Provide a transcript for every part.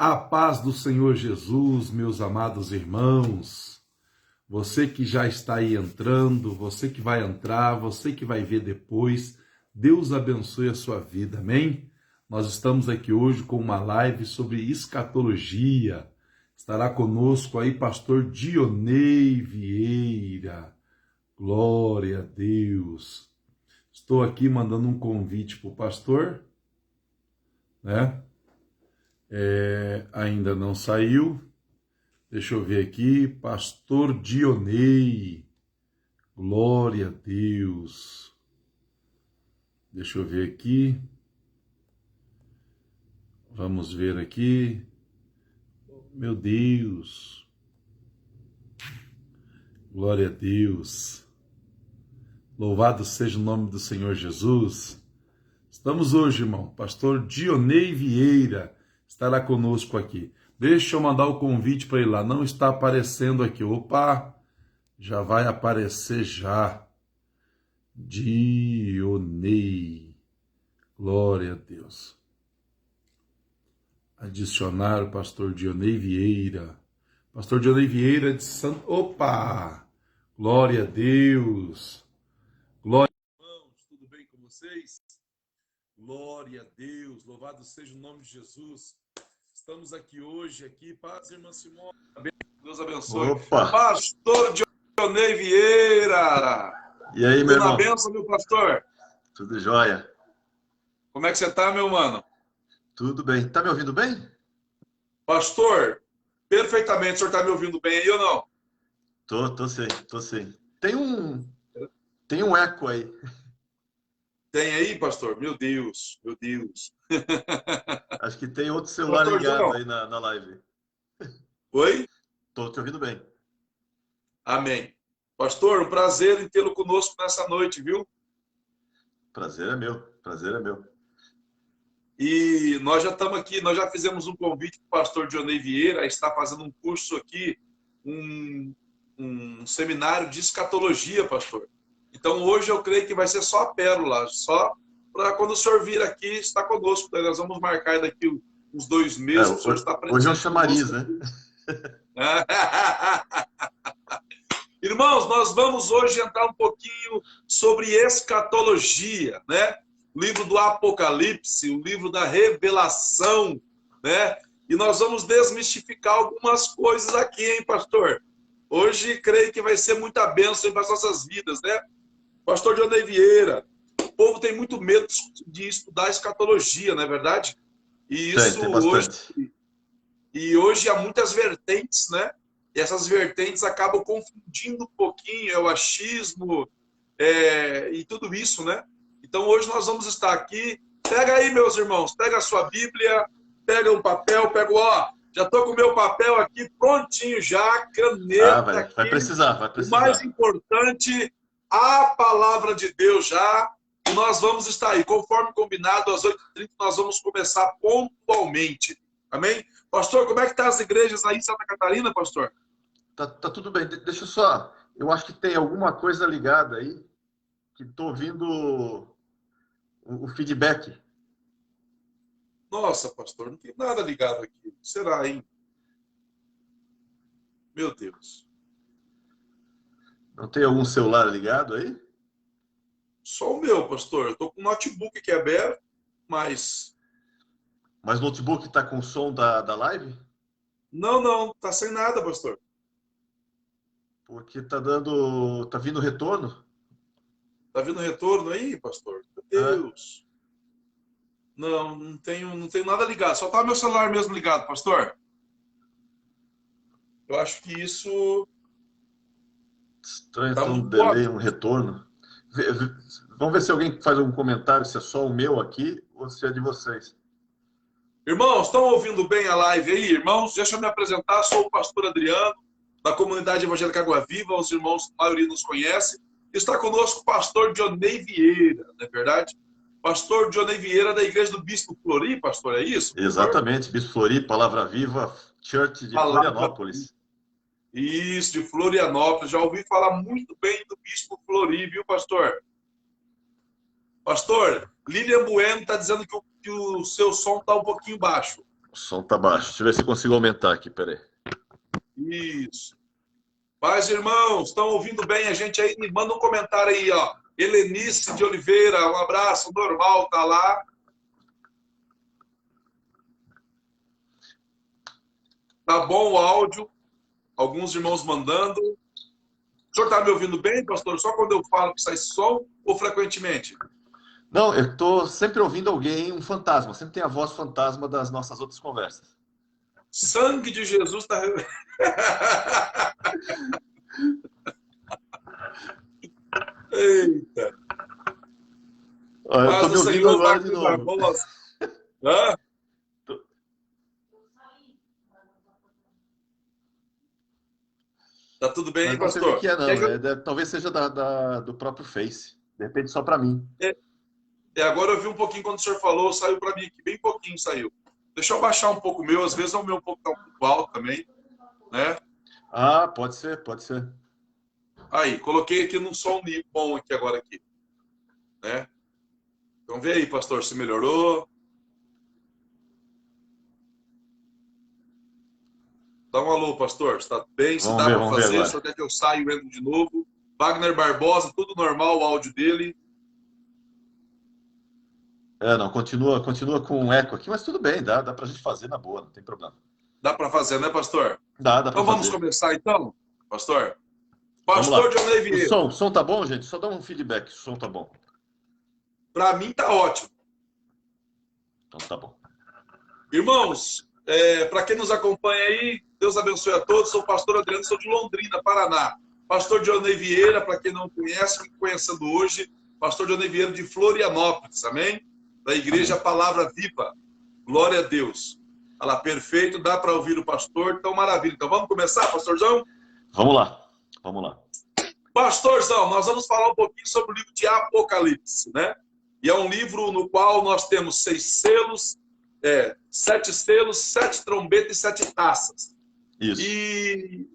A paz do Senhor Jesus, meus amados irmãos, você que já está aí entrando, você que vai entrar, você que vai ver depois, Deus abençoe a sua vida, amém? Nós estamos aqui hoje com uma live sobre escatologia. Estará conosco aí pastor Dionei Vieira. Glória a Deus. Estou aqui mandando um convite para o pastor, né? Ainda não saiu. Deixa eu ver aqui. Pastor Dionei. Glória a Deus. Deixa eu ver aqui. Vamos ver aqui. Meu Deus. Glória a Deus. Louvado seja o nome do Senhor Jesus. Estamos hoje, irmão. Pastor Dionei Vieira estará conosco aqui. Deixa eu mandar o convite para ele lá. Não está aparecendo aqui. Opa! Já vai aparecer já. Dionei. Glória a Deus. Adicionar o pastor Dionei Vieira. Pastor Dionei Vieira de Santo... Opa! Glória a Deus. Glória, irmãos. Tudo bem com vocês? Glória a Deus. Louvado seja o nome de Jesus. Estamos aqui hoje, paz, irmã Simone. Deus abençoe. Opa! Pastor Dionei Vieira. E aí, Tudo meu na irmão? bênção, meu pastor? Tudo jóia? Como é que você está, meu mano? Tudo bem. Tá me ouvindo bem? Pastor, perfeitamente. O senhor está me ouvindo bem aí ou não? Tô sim. Tem um eco aí. Tem aí, pastor? Meu Deus, meu Deus. Acho que tem outro celular Pastor ligado João. aí na live. Oi? Tô te ouvindo bem. Amém. Pastor, um prazer em tê-lo conosco nessa noite, viu? Prazer é meu. E nós já estamos aqui, nós já fizemos um convite para o pastor Dionei Vieira, está fazendo um curso aqui, um seminário de escatologia, pastor. Então hoje eu creio que vai ser só a pérola, só para quando o senhor vir aqui, estar conosco. Nós vamos marcar daqui uns 2 meses para o senhor estar presente. Hoje é um chamariz, né? Irmãos, nós vamos hoje entrar um pouquinho sobre escatologia, né? O livro do Apocalipse, o livro da Revelação, né? E nós vamos desmistificar algumas coisas aqui, hein, pastor? Hoje, creio que vai ser muita bênção para as nossas vidas, né? Pastor Dionei Vieira, o povo tem muito medo de estudar escatologia, não é verdade? E isso Tem bastante. hoje há muitas vertentes, né? E essas vertentes acabam confundindo um pouquinho, o achismo e tudo isso, né? Então hoje nós vamos estar aqui. Pega aí, meus irmãos, pega a sua Bíblia, pega um papel, já estou com o meu papel aqui prontinho já, caneta Vai precisar. O mais importante, a palavra de Deus já. E nós vamos estar aí, conforme combinado, às 8h30 nós vamos começar pontualmente. Amém? Pastor, como é que tá as igrejas aí em Santa Catarina, pastor? Tá tudo bem. Deixa eu só... Eu acho que tem alguma coisa ligada aí, que tô ouvindo o feedback. Nossa, pastor, não tem nada ligado aqui. Será, hein? Meu Deus. Não tem algum celular ligado aí? Só o meu, pastor. Eu tô com o notebook aqui aberto, mas... Mas o notebook tá com o som da live? Não, tá sem nada, pastor. Porque tá vindo retorno. Tá vindo retorno aí, pastor? Meu Deus. Não tenho nada ligado. Só tá meu celular mesmo ligado, pastor. Eu acho que isso... Estranho, tá tem um muito delay, ótimo. um retorno. Vamos ver se alguém faz um comentário, se é só o meu aqui ou se é de vocês. Irmãos, estão ouvindo bem a live aí, irmãos? Deixa eu me apresentar, sou o pastor Adriano, da comunidade evangélica Água Viva, os irmãos, a maioria nos conhece. Está conosco o pastor Dionei Vieira, não é verdade? Pastor Dionei Vieira da Igreja do Bispo Flori, pastor, é isso? Pastor? Exatamente, Bispo Flori, Palavra Viva, Church de Florianópolis. Isso, de Florianópolis. Já ouvi falar muito bem do Bispo Flori, viu, pastor? Pastor, Lilian Bueno está dizendo que o seu som está um pouquinho baixo. O som tá baixo. Deixa eu ver se eu consigo aumentar aqui, peraí. Isso. Paz, irmãos, estão ouvindo bem a gente aí? Manda um comentário aí, ó. Helenice de Oliveira, um abraço, normal, tá lá. Tá bom o áudio, alguns irmãos mandando. O senhor tá me ouvindo bem, pastor? Só quando eu falo que sai som ou frequentemente? Não, eu tô sempre ouvindo alguém, um fantasma. Sempre tem a voz fantasma das nossas outras conversas. Sangue de Jesus tá... Eita. Ó, eu tô Paz me do ouvindo Senhor, agora de Wagner novo. Barbosa. Hã? Tá tudo bem, Mas hein, não sei o que pastor? que é, Quer não. que eu... Talvez seja do próprio Face. De repente, só para mim. Agora eu vi um pouquinho quando o senhor falou, saiu para mim aqui, bem pouquinho saiu. Deixa eu baixar um pouco o meu, às vezes o meu um pouco tá um pouco alto também, né? Ah, pode ser, pode ser. Aí, coloquei aqui num som bom aqui agora aqui, né? Então vê aí, pastor, se melhorou. Dá um alô, pastor. Está bem? Se dá para Vamos ver fazer, agora. só quer que eu saia e entro de novo. Wagner Barbosa, tudo normal, o áudio dele. Não, continua com um eco aqui, mas tudo bem, dá pra gente fazer na boa, não tem problema. Dá para fazer, né, pastor? Dá pra Então vamos fazer. começar, então, pastor? Vamos Pastor lá. Dionei O Vieira. som tá bom, gente? Só dá um feedback, o som tá bom. Para mim tá ótimo. Então tá bom. Irmãos, para quem nos acompanha aí, Deus abençoe a todos. Sou o pastor Adriano, sou de Londrina, Paraná. Pastor Dionei Vieira, para quem não conhece, me conhecendo hoje, pastor Dionei Vieira de Florianópolis, amém? Da Igreja Amém. Palavra Viva. Glória a Deus. Olha lá, perfeito, dá para ouvir o pastor, então maravilha. Então vamos começar, pastorzão? Vamos lá. Pastorzão, nós vamos falar um pouquinho sobre o livro de Apocalipse, né? E é um livro no qual nós temos 6 selos, 7 selos, 7 trombetas e 7 taças. Isso. E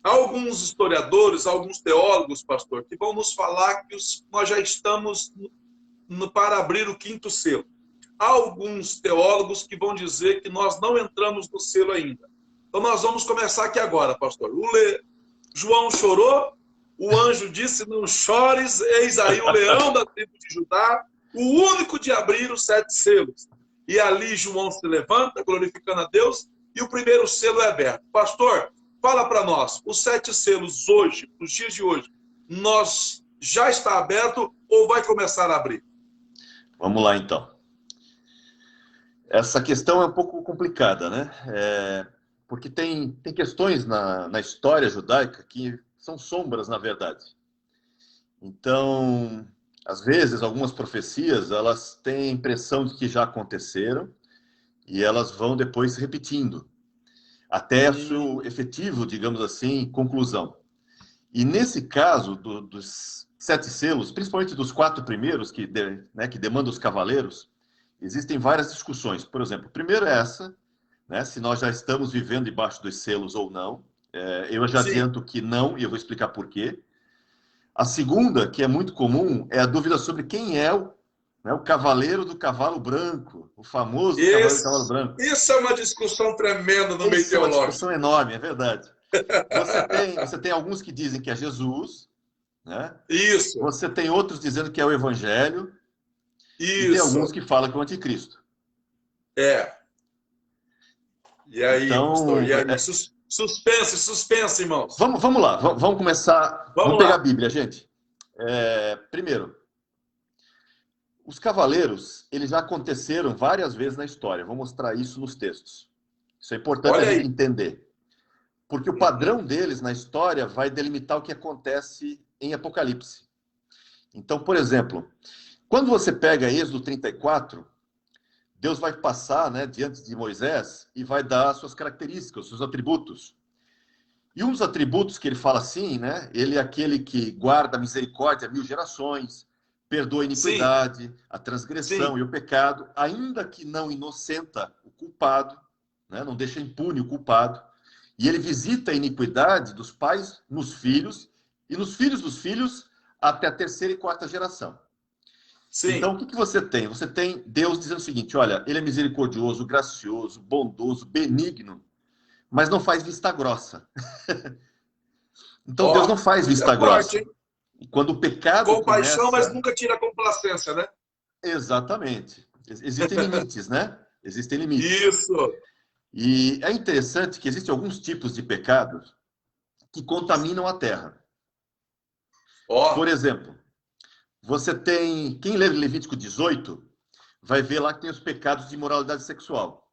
alguns historiadores, alguns teólogos, pastor, que vão nos falar que nós já estamos para abrir o 5º selo. Há alguns teólogos que vão dizer que nós não entramos no selo ainda. Então nós vamos começar aqui agora, pastor. João chorou, o anjo disse, não chores, eis aí o leão da tribo de Judá, o único de abrir os 7 selos. E ali João se levanta, glorificando a Deus, e o primeiro selo é aberto. Pastor, fala para nós, os 7 selos hoje, nos dias de hoje, nós já está aberto ou vai começar a abrir? Vamos lá, então. Essa questão é um pouco complicada, né? Porque tem questões na história judaica que são sombras, na verdade. Então, às vezes, algumas profecias, elas têm a impressão de que já aconteceram e elas vão depois se repetindo, até seu efetivo, digamos assim, conclusão. E nesse caso dos 7 selos, principalmente dos 4 primeiros, que demandam os cavaleiros, existem várias discussões. Por exemplo, primeiro é essa, né, se nós já estamos vivendo debaixo dos selos ou não. Eu já adianto que não, e eu vou explicar por quê. A segunda, que é muito comum, é a dúvida sobre quem é o cavaleiro do cavalo branco, o famoso cavaleiro do cavalo branco. Isso é uma discussão tremenda no meio Isso é uma teológico. discussão enorme, é verdade. Você tem alguns que dizem que é Jesus, né? Isso. Você tem outros dizendo que é o Evangelho. Isso. E tem alguns que falam que é o Anticristo. E aí, então, pastor? E aí? Suspense, irmãos. Vamos lá, vamos começar. Vamos pegar a Bíblia, gente. Primeiro, os cavaleiros, eles já aconteceram várias vezes na história. Vou mostrar isso nos textos. Isso é importante a gente entender. Porque o padrão deles na história vai delimitar o que acontece em Apocalipse. Então, por exemplo, quando você pega Êxodo 34, Deus vai passar, né, diante de Moisés e vai dar suas características, seus atributos. E um dos atributos que ele fala assim, né, ele é aquele que guarda a misericórdia a 1000 gerações, perdoa a iniquidade, a transgressão e o pecado, ainda que não inocenta o culpado, né, não deixa impune o culpado. E ele visita a iniquidade dos pais nos filhos e nos filhos dos filhos até a 3ª e 4ª geração. Então, Sim. o que você tem? Você tem Deus dizendo o seguinte, olha, ele é misericordioso, gracioso, bondoso, benigno, mas não faz vista grossa. Então, Deus não Ó, faz isso é vista forte, grossa. hein? Quando o pecado Compaixão, mas começa... nunca tira a complacência, né? Exatamente. Existem limites, né? Existem limites. Isso. E é interessante que existem alguns tipos de pecados que contaminam a terra. Por Ó, exemplo, você tem... Quem lê Levítico 18 vai ver lá que tem os pecados de imoralidade sexual.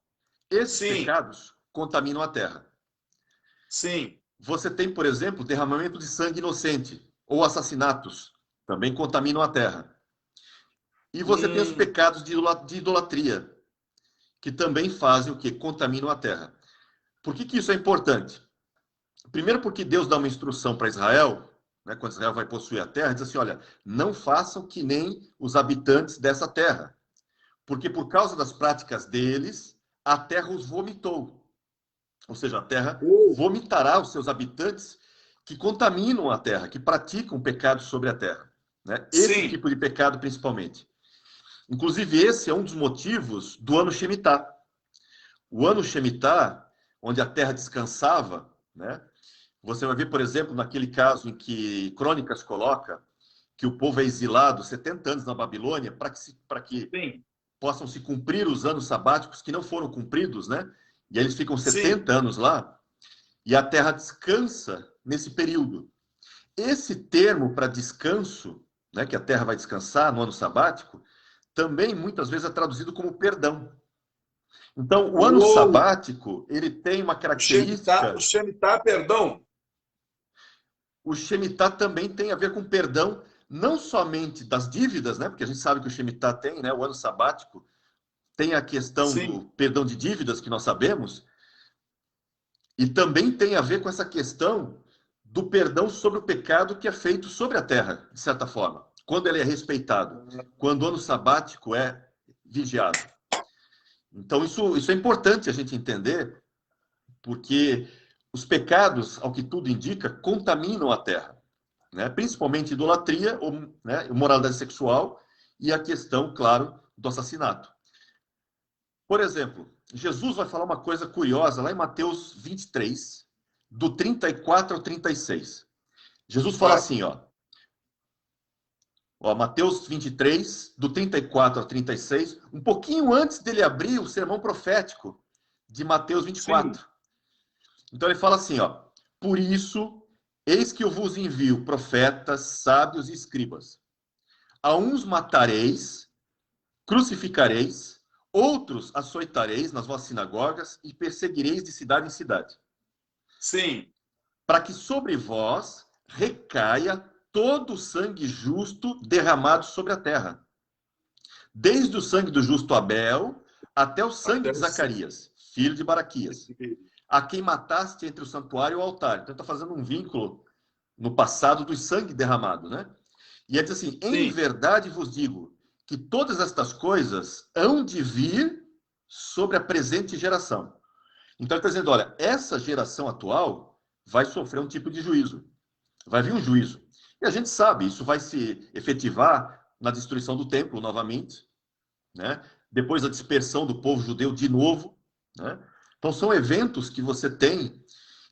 Esses sim, pecados contaminam a terra. sim. Você tem, por exemplo, derramamento de sangue inocente ou assassinatos, também contaminam a terra. E você tem os Hum, pecados de idolatria, que também fazem o quê? Contaminam a terra. Por que isso é importante? Primeiro porque Deus dá uma instrução para Israel, né, quando Israel vai possuir a terra, diz assim, olha, não façam que nem os habitantes dessa terra, porque por causa das práticas deles, a terra os vomitou. Ou seja, a terra oh, vomitará os seus habitantes que contaminam a terra, que praticam pecado sobre a terra. Né? Esse sim. tipo de pecado, principalmente. Inclusive, esse é um dos motivos do ano Shemitah. O ano Shemitah, onde a terra descansava, né? Você vai ver, por exemplo, naquele caso em que Crônicas coloca que o povo é exilado 70 anos na Babilônia para que Sim, possam se cumprir os anos sabáticos que não foram cumpridos, né? E aí eles ficam sim. 70 anos lá. E a terra descansa nesse período. Esse termo para descanso, né, que a terra vai descansar no ano sabático, também muitas vezes é traduzido como perdão. Então, o ano Uou! sabático, ele tem uma O característica, Shemitah, perdão. o Shemitah também tem a ver com perdão, não somente das dívidas, né, porque a gente sabe que o Shemitah tem, né, o ano sabático, tem a questão Sim. do perdão de dívidas, que nós sabemos, e também tem a ver com essa questão do perdão sobre o pecado que é feito sobre a terra, de certa forma, quando ele é respeitado, quando o ano sabático é vigiado. Então, isso é importante a gente entender, porque os pecados, ao que tudo indica, contaminam a terra, né? Principalmente idolatria, ou, né, moralidade sexual e a questão, claro, do assassinato. Por exemplo, Jesus vai falar uma coisa curiosa lá em Mateus 23, do 34 ao 36. Jesus fala Vai. assim, ó, Mateus 23, do 34 ao 36, um pouquinho antes dele abrir o sermão profético de Mateus Sim. 24. Então ele fala assim, ó, por isso, eis que eu vos envio profetas, sábios e escribas. A uns matareis, crucificareis, outros açoitareis nas vossas sinagogas e perseguireis de cidade em cidade, Sim. para que sobre vós recaia todo o sangue justo derramado sobre a terra, desde o sangue do justo Abel até o sangue Até de o sangue. Zacarias, filho de Baraquias, a quem mataste entre o santuário e o altar. Então está fazendo um vínculo no passado do sangue derramado, né? E ele diz assim, em Sim. verdade vos digo que todas estas coisas hão de vir sobre a presente geração. Então ele está dizendo, olha, essa geração atual vai sofrer um tipo de juízo. Vai vir um juízo. E a gente sabe, isso vai se efetivar na destruição do templo novamente, né? Depois a dispersão do povo judeu de novo, né? Então são eventos que você tem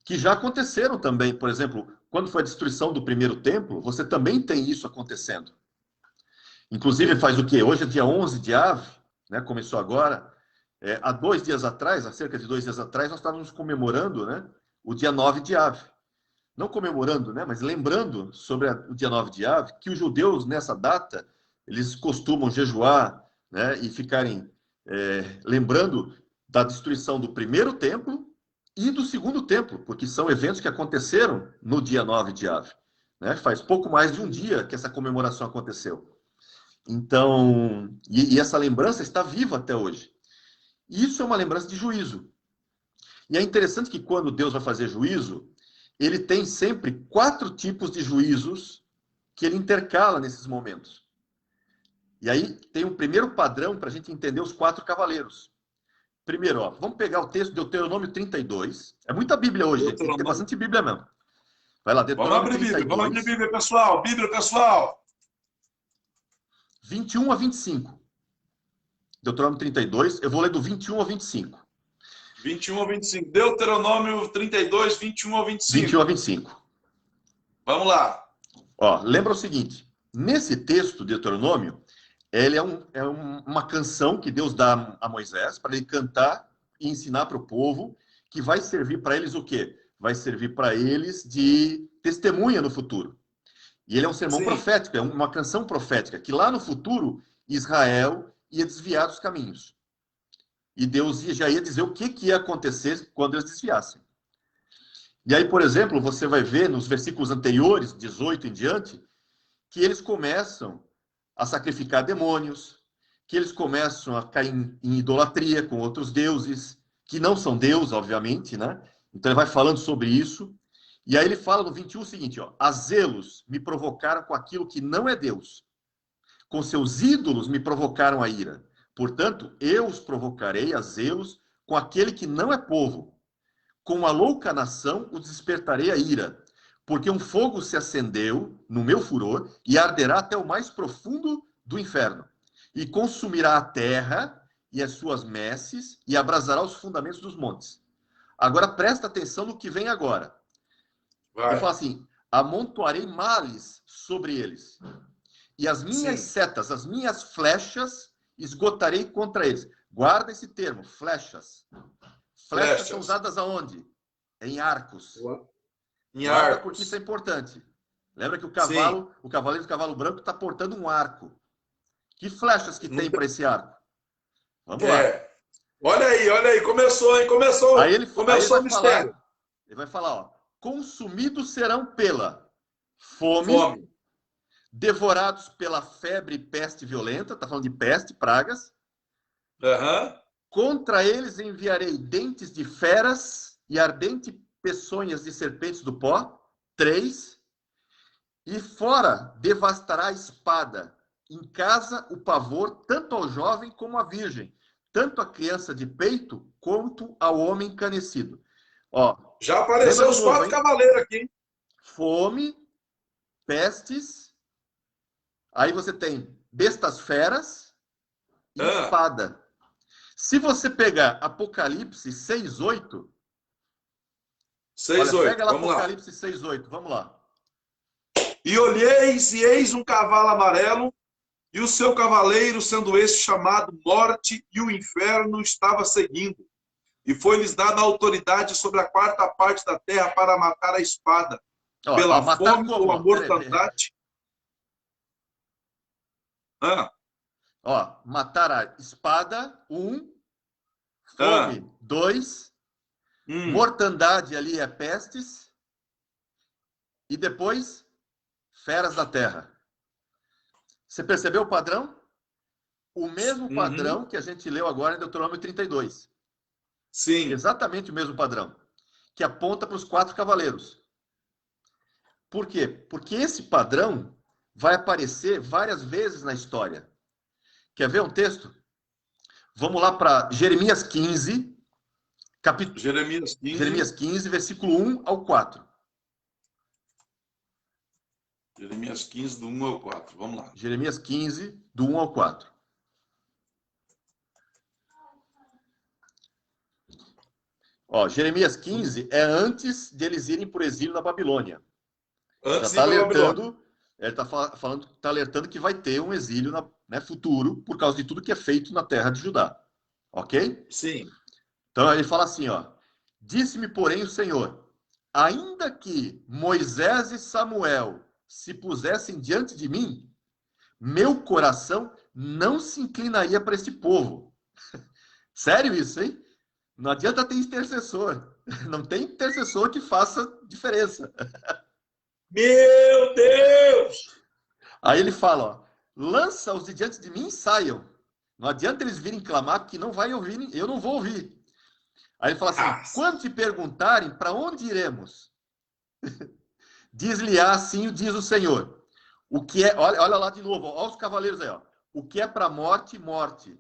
que já aconteceram também. Por exemplo, quando foi a destruição do primeiro templo, você também tem isso acontecendo. Inclusive faz o quê? Hoje é dia 11 de Av, né? Começou agora. Há 2 dias atrás, há cerca de 2 dias atrás, nós estávamos comemorando, né, o dia 9 de Av. Não comemorando, né, mas lembrando sobre o dia 9 de Av, que os judeus, nessa data, eles costumam jejuar, né, e ficarem lembrando da destruição do primeiro templo e do segundo templo, porque são eventos que aconteceram no dia 9 de Av. Né? Faz pouco mais de um dia que essa comemoração aconteceu. Então, e essa lembrança está viva até hoje. Isso é uma lembrança de juízo. E é interessante que quando Deus vai fazer juízo, ele tem sempre 4 tipos de juízos que ele intercala nesses momentos. E aí tem um primeiro padrão para a gente entender os 4 cavaleiros. Primeiro, ó, vamos pegar o texto de Deuteronômio 32. É muita Bíblia hoje, gente. Tem que ter Deuteronômio. bastante Bíblia mesmo. Vai lá, Vamos Deuteronômio abrir Bíblia. Vamos abrir 32, Bíblia, pessoal. Bíblia, pessoal. 21 a 25. Deuteronômio 32, eu vou ler do 21 ao 25. 21 ao 25. Deuteronômio 32, 21 ao 25. 21 a 25. Vamos lá. Ó, lembra o seguinte, nesse texto de Deuteronômio, ele é uma canção que Deus dá a Moisés para ele cantar e ensinar para o povo, que vai servir para eles o quê? Vai servir para eles de testemunha no futuro. E ele é um sermão Sim. profético, é uma canção profética, que lá no futuro, Israel ia desviar dos caminhos. E Deus já ia dizer o que ia acontecer quando eles desviassem. E aí, por exemplo, você vai ver nos versículos anteriores, 18 em diante, que eles começam a sacrificar demônios, que eles começam a cair em idolatria com outros deuses, que não são Deus, obviamente, né? Então ele vai falando sobre isso. E aí ele fala no 21 o seguinte, ó, a zelos me provocaram com aquilo que não é Deus. Com seus ídolos me provocaram a ira. Portanto, eu os provocarei a zelos com aquele que não é povo. Com a louca nação os despertarei a ira. Porque um fogo se acendeu no meu furor e arderá até o mais profundo do inferno. E consumirá a terra e as suas messes e abrasará os fundamentos dos montes. Agora presta atenção no que vem agora. Vai. Ele fala assim, amontoarei males sobre eles. E as minhas Sim. setas, as minhas flechas, esgotarei contra eles. Guarda esse termo, flechas. Flechas são usadas aonde? Em arcos. Em Guarda arcos. porque isso é importante. Lembra que o cavalo, o cavaleiro do cavalo branco está portando um arco. Que flechas que tem para esse arco? Vamos lá. Olha aí, começou, hein? Começou o mistério. Ele vai falar, ó, consumidos serão pela fome, devorados pela febre e peste violenta, está falando de peste, pragas. Contra eles enviarei dentes de feras e ardente peçonhas de serpentes do pó. 3. E fora devastará a espada. Em casa o pavor, tanto ao jovem como à virgem, tanto à criança de peito, quanto ao homem encanecido. Ó, já apareceu os 4 cavaleiros aqui. Hein? Fome, pestes, aí você tem bestas feras e espada. Se você pegar Apocalipse 6:8, pega lá Apocalipse 6:8, vamos lá. E olheis e eis um cavalo amarelo, e o seu cavaleiro, sendo este chamado Morte, e o inferno estava seguindo. E foi-lhes dada autoridade sobre a 4ª parte da terra para matar a espada, pela fome ou a mortandade. Ó, matar a espada, 1. Fome, 2. Mortandade ali é pestes. E depois, feras da terra. Você percebeu o padrão? O mesmo padrão que a gente leu agora em Deuteronômio 32. Sim. Exatamente o mesmo padrão. Que aponta para os 4 cavaleiros. Por quê? Porque esse padrão vai aparecer várias vezes na história. Quer ver um texto? Vamos lá para Jeremias 15, Jeremias 15, versículo 1 ao 4. Jeremias 15, do 1 ao 4. Vamos lá. Jeremias 15, do 1 ao 4. Ó, Jeremias 15 é antes de eles irem por exílio na Babilônia. Antes já está alertando, ele está alertando que vai ter um exílio futuro por causa de tudo que é feito na terra de Judá. Ok? Sim. Então ele fala assim, ó. Disse-me, porém, o Senhor, ainda que Moisés e Samuel se pusessem diante de mim, meu coração não se inclinaria para esse povo. Sério isso, hein? Não adianta ter intercessor. Não tem intercessor que faça diferença. Meu Deus! Aí ele fala, ó, lança-os de diante de mim e saiam. Não adianta eles virem clamar, que não vai ouvir, eu não vou ouvir. Aí ele fala assim, quando te perguntarem, para onde iremos? Diz-lhe assim, diz o Senhor. O que é, olha lá de novo, olha os cavaleiros aí, ó. O que é para morte, morte.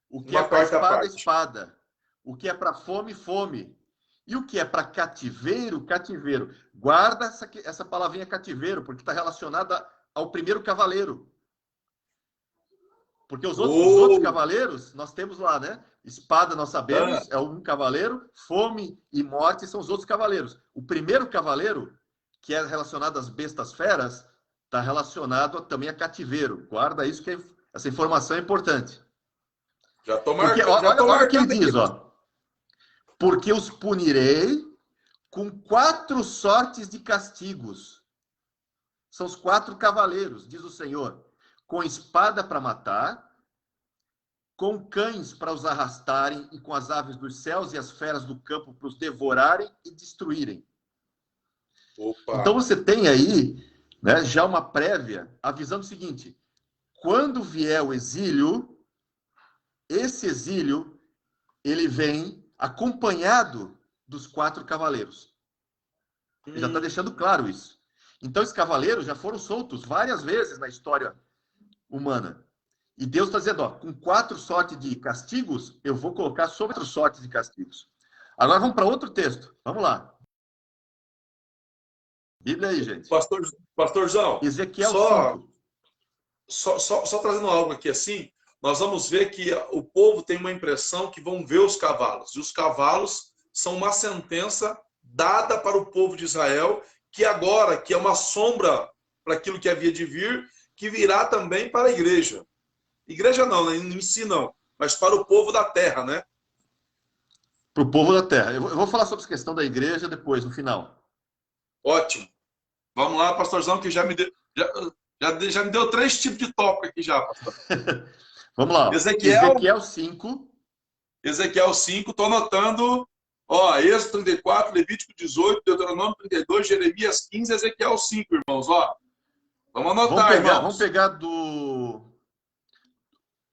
O que é para espada, espada. O que é para fome, fome. E o que é para cativeiro, cativeiro. Guarda essa palavrinha cativeiro, porque está relacionada ao primeiro cavaleiro. Porque os outros cavaleiros, nós temos lá, né? Espada, nós sabemos, é um cavaleiro. Fome e morte são os outros cavaleiros. O primeiro cavaleiro, que é relacionado às bestas feras, está relacionado também a cativeiro. Guarda isso, que essa informação é importante. Já tô Porque, marcando. olha o que ele diz, ó. Porque os punirei com 4 sortes de castigos. São os 4 cavaleiros, diz o Senhor. Com espada para matar, com cães para os arrastarem e com as aves dos céus e as feras do campo para os devorarem e destruírem. Opa. Então você tem aí, né, já uma prévia avisando o seguinte: quando vier o exílio, esse exílio ele vem acompanhado dos 4 cavaleiros. Ele já está deixando claro isso. Então esses cavaleiros já foram soltos várias vezes na história humana. E Deus está dizendo, ó, com 4 sortes de castigos, eu vou colocar sobre 4 sortes de castigos. Agora vamos para outro texto. Vamos lá. Bíblia aí, gente. Pastorzão, Ezequiel 5. só trazendo algo aqui assim, nós vamos ver que o povo tem uma impressão que vão ver os cavalos. E os cavalos são uma sentença dada para o povo de Israel, que agora, que é uma sombra para aquilo que havia de vir, que virá também para a igreja. Igreja não, né? Em si não, mas para o povo da terra, né? Para o povo da terra. Eu vou falar sobre essa questão da igreja depois, no final. Ótimo. Vamos lá, pastorzão, que já me deu 3 tipos de tópico aqui já, pastor. Vamos lá. Ezequiel 5. Ezequiel 5, estou anotando. Ó, Êxodo 34, Levítico 18, Deuteronômio 32, Jeremias 15, Ezequiel 5, irmãos. Ó, vamos anotar, irmãos.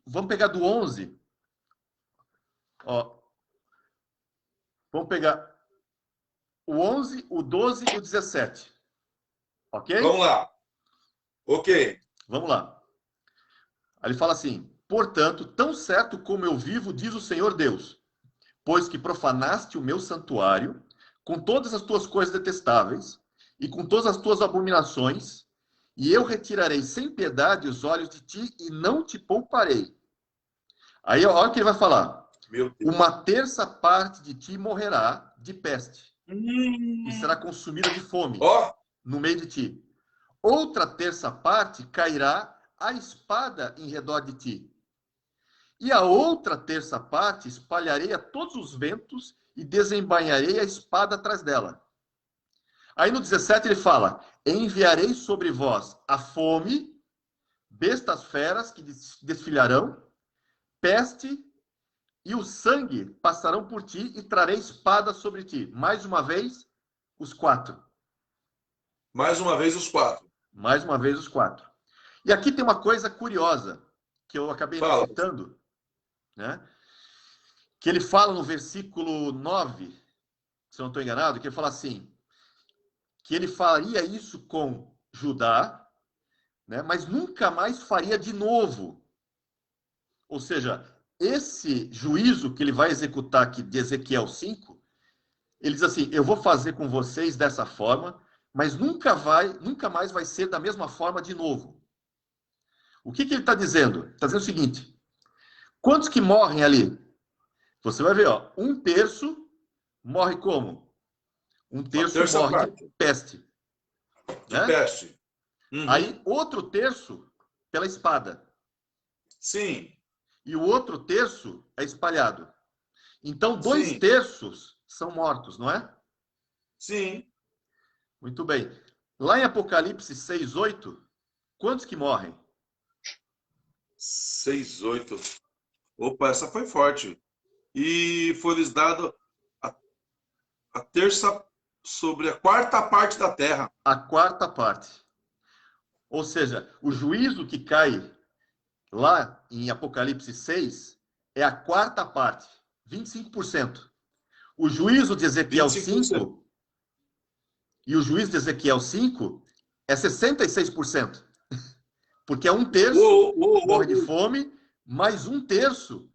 Vamos pegar do 11. Ó, vamos pegar o 11, o 12 e o 17. Ok? Vamos lá. Ok. Vamos lá. Aí ele fala assim: portanto, tão certo como eu vivo, diz o Senhor Deus, pois que profanaste o meu santuário com todas as tuas coisas detestáveis e com todas as tuas abominações, e eu retirarei sem piedade os olhos de ti e não te pouparei. Aí olha o que ele vai falar. Meu Deus. Uma terça parte de ti morrerá de peste e será consumida de fome no meio de ti. Outra terça parte cairá a espada em redor de ti. E a outra terça parte espalharei a todos os ventos e desembainharei a espada atrás dela. Aí no 17 ele fala: enviarei sobre vós a fome, bestas feras que desfilharão, peste e o sangue passarão por ti e trarei espada sobre ti. Mais uma vez, os 4. Mais uma vez os 4. Mais uma vez os 4. E aqui tem uma coisa curiosa que eu acabei não citando, né? Que ele fala no versículo 9, se eu não estou enganado, que ele fala assim, que ele faria isso com Judá, né? Mas nunca mais faria de novo. Ou seja, esse juízo que ele vai executar aqui de Ezequiel 5, ele diz assim: eu vou fazer com vocês dessa forma, mas nunca mais vai ser da mesma forma de novo. O que ele está dizendo? Está dizendo o seguinte: quantos que morrem ali? Você vai ver, ó, 1/3 morre como? 1/3 morre de peste. De peste. Uhum. Aí, outro terço pela espada. Sim. E o outro terço é espalhado. Então, 2/3 são mortos, não é? Sim. Muito bem. Lá em Apocalipse 6:8, quantos que morrem? 6:8. Opa, essa foi forte. E foi-lhes dado a terça sobre a 4ª parte da terra. A 4ª parte. Ou seja, o juízo que cai lá em Apocalipse 6 é a 4ª parte, 25%. O juízo de Ezequiel 5 e o juízo de Ezequiel 5 é 66%. Porque é 1/3 morre de fome, mais 1/3,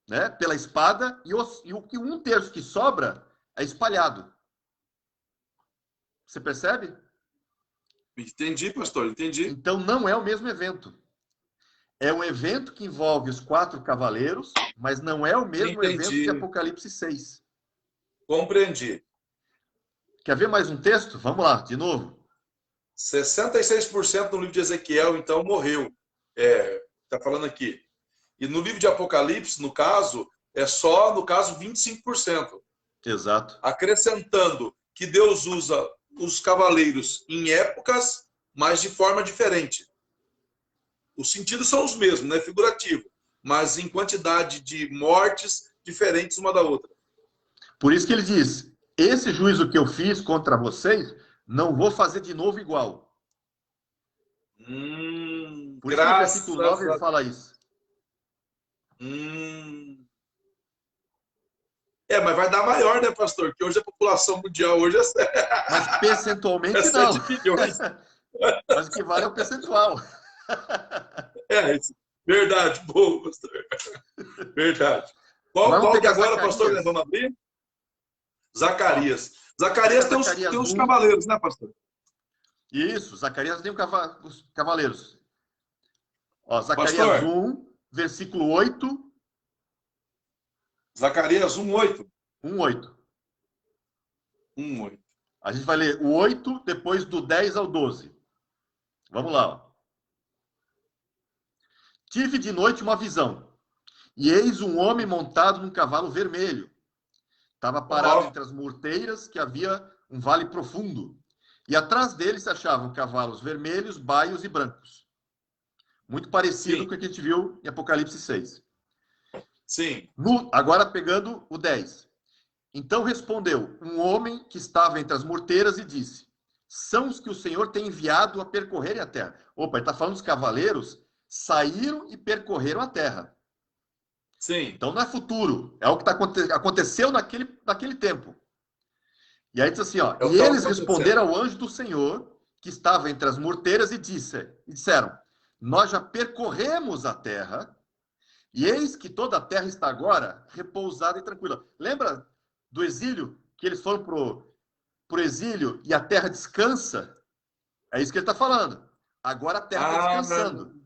né, pela espada, e o 1/3 que sobra é espalhado. Você percebe? Entendi, pastor, entendi. Então não é o mesmo evento. É um evento que envolve os 4 cavaleiros, mas não é o mesmo evento de Apocalipse 6. Compreendi. Quer ver mais um texto? Vamos lá, de novo. 66% no livro de Ezequiel, então, morreu. Está falando aqui. E no livro de Apocalipse, no caso, é só, no caso, 25%. Exato. Acrescentando que Deus usa os cavaleiros em épocas, mas de forma diferente. Os sentidos são os mesmos, né? Figurativo. Mas em quantidade de mortes diferentes uma da outra. Por isso que ele diz, esse juízo que eu fiz contra vocês, não vou fazer de novo igual. Por isso que no versículo 9 ele fala isso. Mas vai dar maior, né, pastor? Porque hoje a população mundial hoje é... Mas percentualmente é não. 7 bilhões. Mas o que vale é o percentual. Verdade, boa, pastor. Verdade. Qual que agora, pastor, nós vamos abrir? Zacarias. Zacarias tem os cavaleiros, né, pastor? Isso, Zacarias tem os cavaleiros. Ó, Zacarias pastor, 1, versículo 8. Zacarias 1:8. 1:8. 1:8. A gente vai ler o 8, depois do 10 ao 12. Vamos lá. Ó. Tive de noite uma visão, e eis um homem montado num cavalo vermelho. Estava parado entre as morteiras, que havia um vale profundo. E atrás dele se achavam cavalos vermelhos, baios e brancos. Muito parecido com o que a gente viu em Apocalipse 6. Sim. Agora pegando o 10. Então respondeu um homem que estava entre as morteiras e disse, são os que o Senhor tem enviado a percorrerem a terra. Opa, ele está falando dos cavaleiros, saíram e percorreram a terra. Sim. Então não é futuro, é o que aconteceu naquele tempo. E aí diz assim, ó, e eles responderam ao anjo do Senhor, que estava entre as morteiras, e disseram, nós já percorremos a terra, e eis que toda a terra está agora repousada e tranquila. Lembra do exílio, que eles foram pro exílio e a terra descansa? É isso que ele está falando. Agora a terra está descansando.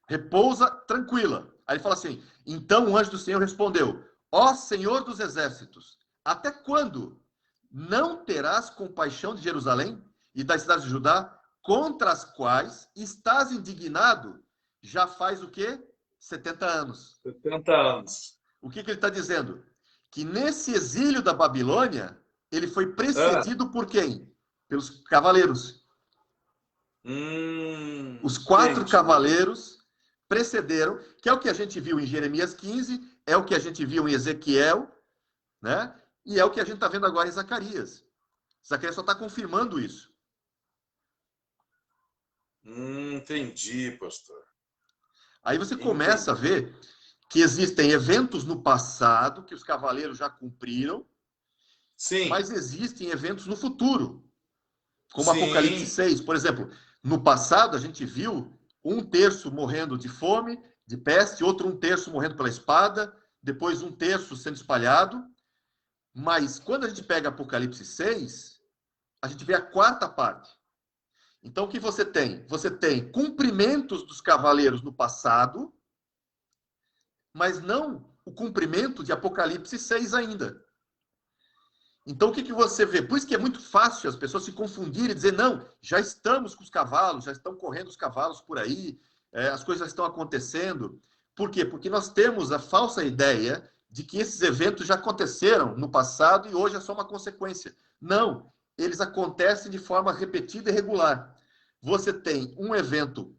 Repousa tranquila. Aí ele fala assim, então o anjo do Senhor respondeu, ó Senhor dos exércitos, até quando não terás compaixão de Jerusalém e das cidades de Judá, contra as quais estás indignado, já faz o quê? 70 anos. 70 anos. O que ele está dizendo? Que nesse exílio da Babilônia, ele foi precedido por quem? Pelos cavaleiros. Os 4 cavaleiros precederam, que é o que a gente viu em Jeremias 15, é o que a gente viu em Ezequiel, né? E é o que a gente está vendo agora em Zacarias. Zacarias só está confirmando isso. Entendi, pastor. Aí você começa a ver que existem eventos no passado que os cavaleiros já cumpriram, sim, mas existem eventos no futuro, como Apocalipse 6. Por exemplo, no passado a gente viu 1/3 morrendo de fome, de peste, outro 1/3 morrendo pela espada, depois 1/3 sendo espalhado. Mas quando a gente pega Apocalipse 6, a gente vê a 4ª parte. Então, o que você tem? Você tem cumprimentos dos cavaleiros no passado, mas não o cumprimento de Apocalipse 6 ainda. Então, o que você vê? Por isso que é muito fácil as pessoas se confundirem e dizer, não, já estamos com os cavalos, já estão correndo os cavalos por aí, as coisas já estão acontecendo. Por quê? Porque nós temos a falsa ideia de que esses eventos já aconteceram no passado e hoje é só uma consequência. Não, eles acontecem de forma repetida e regular. Você tem um evento,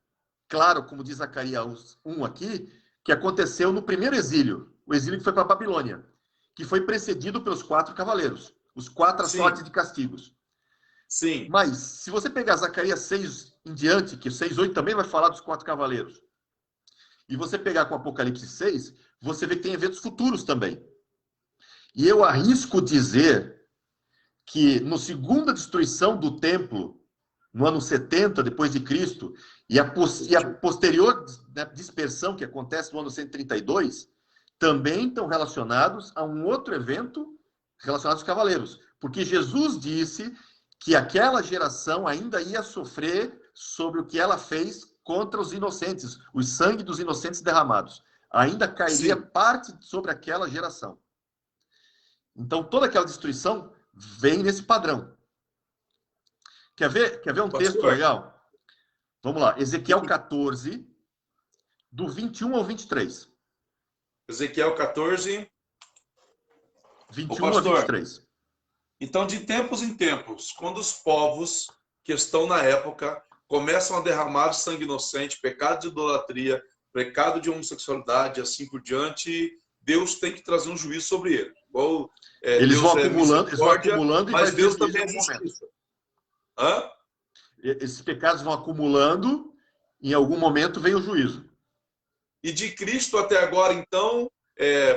claro, como diz Zacarias 1 aqui, que aconteceu no primeiro exílio, o exílio que foi para a Babilônia, que foi precedido pelos 4 cavaleiros, os 4 sortes de castigos. Sim. Mas, se você pegar Zacarias 6 em diante, que o 6:8 também vai falar dos 4 cavaleiros, e você pegar com Apocalipse 6, você vê que tem eventos futuros também. E eu arrisco dizer que no segunda destruição do templo, no ano 70 depois de Cristo, e a posterior dispersão que acontece no ano 132, também estão relacionados a um outro evento relacionado aos cavaleiros. Porque Jesus disse que aquela geração ainda ia sofrer sobre o que ela fez contra os inocentes, o sangue dos inocentes derramados. Ainda cairia parte sobre aquela geração. Então, toda aquela destruição vem nesse padrão. Quer ver um texto legal? Vamos lá, Ezequiel 14, do 21 ao 23. Ezequiel 14, 21 ao 23. Então, de tempos em tempos, quando os povos que estão na época começam a derramar sangue inocente, pecado de idolatria, pecado de homossexualidade, assim por diante, Deus tem que trazer um juízo sobre eles. Igual, eles Deus vão acumulando e mas vai Deus vir o também é juízo em algum justiça. Hã? Esses pecados vão acumulando, em algum momento vem o juízo. E de Cristo até agora, então,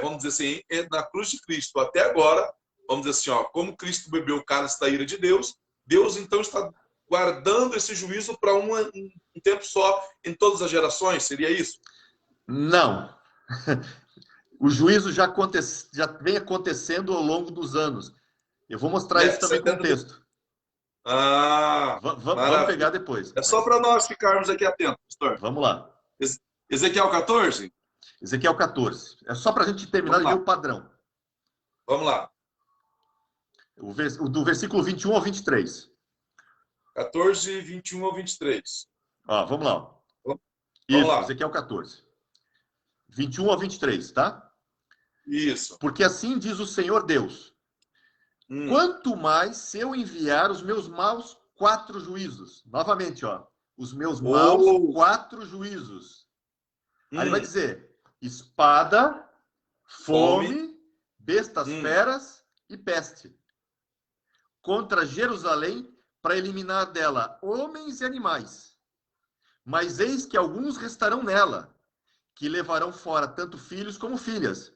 vamos dizer assim, na cruz de Cristo até agora, vamos dizer assim, ó, como Cristo bebeu o cálice da ira de Deus, Deus então está guardando esse juízo para um tempo só em todas as gerações, seria isso? Não. O juízo já vem acontecendo ao longo dos anos. Eu vou mostrar isso também com o texto. Vamos pegar depois. É só para nós ficarmos aqui atentos, pastor. Vamos lá. Ezequiel 14? Ezequiel 14. É só para a gente terminar de ver o padrão. Vamos lá. Do versículo 21 ao 23. 14, 21 ao 23. Ó, vamos lá. Vamos lá. Ezequiel 14. 21 ao 23, tá? Isso. Porque assim diz o Senhor Deus. Quanto mais se eu enviar os meus maus 4 juízos. Novamente, ó. Os meus maus 4 juízos. Aí ele vai dizer: espada, fome, bestas feras e peste. Contra Jerusalém, para eliminar dela homens e animais. Mas eis que alguns restarão nela, que levarão fora tanto filhos como filhas.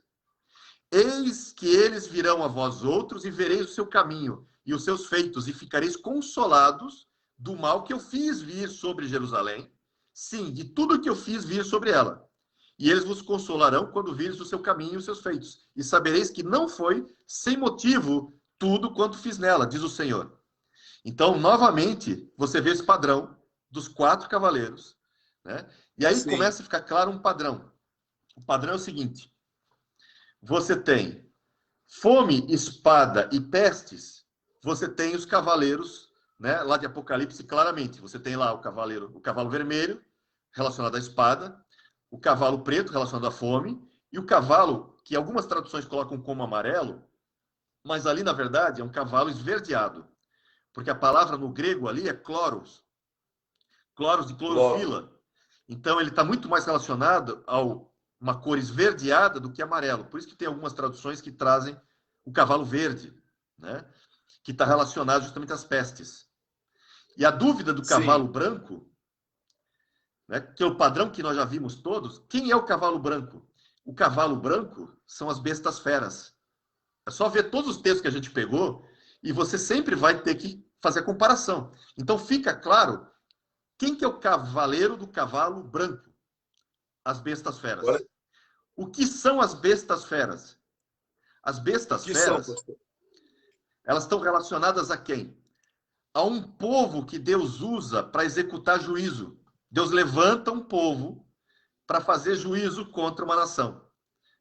Eis que eles virão a vós outros e vereis o seu caminho e os seus feitos, e ficareis consolados do mal que eu fiz vir sobre Jerusalém, sim, de tudo que eu fiz vir sobre ela. E eles vos consolarão quando vires o seu caminho e os seus feitos, e sabereis que não foi sem motivo tudo quanto fiz nela, diz o Senhor. Então, novamente, você vê esse padrão dos 4 cavaleiros, né? E aí começa a ficar claro um padrão. O padrão é o seguinte: você tem fome, espada e pestes, você tem os cavaleiros, né, lá de Apocalipse, claramente. Você tem lá o cavalo vermelho, relacionado à espada, o cavalo preto, relacionado à fome, e o cavalo, que algumas traduções colocam como amarelo, mas ali, na verdade, é um cavalo esverdeado. Porque a palavra no grego ali é chloros. Chloros de clorofila. Então, ele está muito mais relacionado a uma cor esverdeada do que amarelo. Por isso que tem algumas traduções que trazem o cavalo verde, né? Que está relacionado justamente às pestes. E a dúvida do cavalo branco, né, que é o padrão que nós já vimos todos, quem é o cavalo branco? O cavalo branco são as bestas feras. É só ver todos os textos que a gente pegou e você sempre vai ter que fazer a comparação. Então fica claro quem que é o cavaleiro do cavalo branco? As bestas feras. O que são as bestas feras? As bestas feras, elas estão relacionadas a quem? A um povo que Deus usa para executar juízo. Deus levanta um povo para fazer juízo contra uma nação.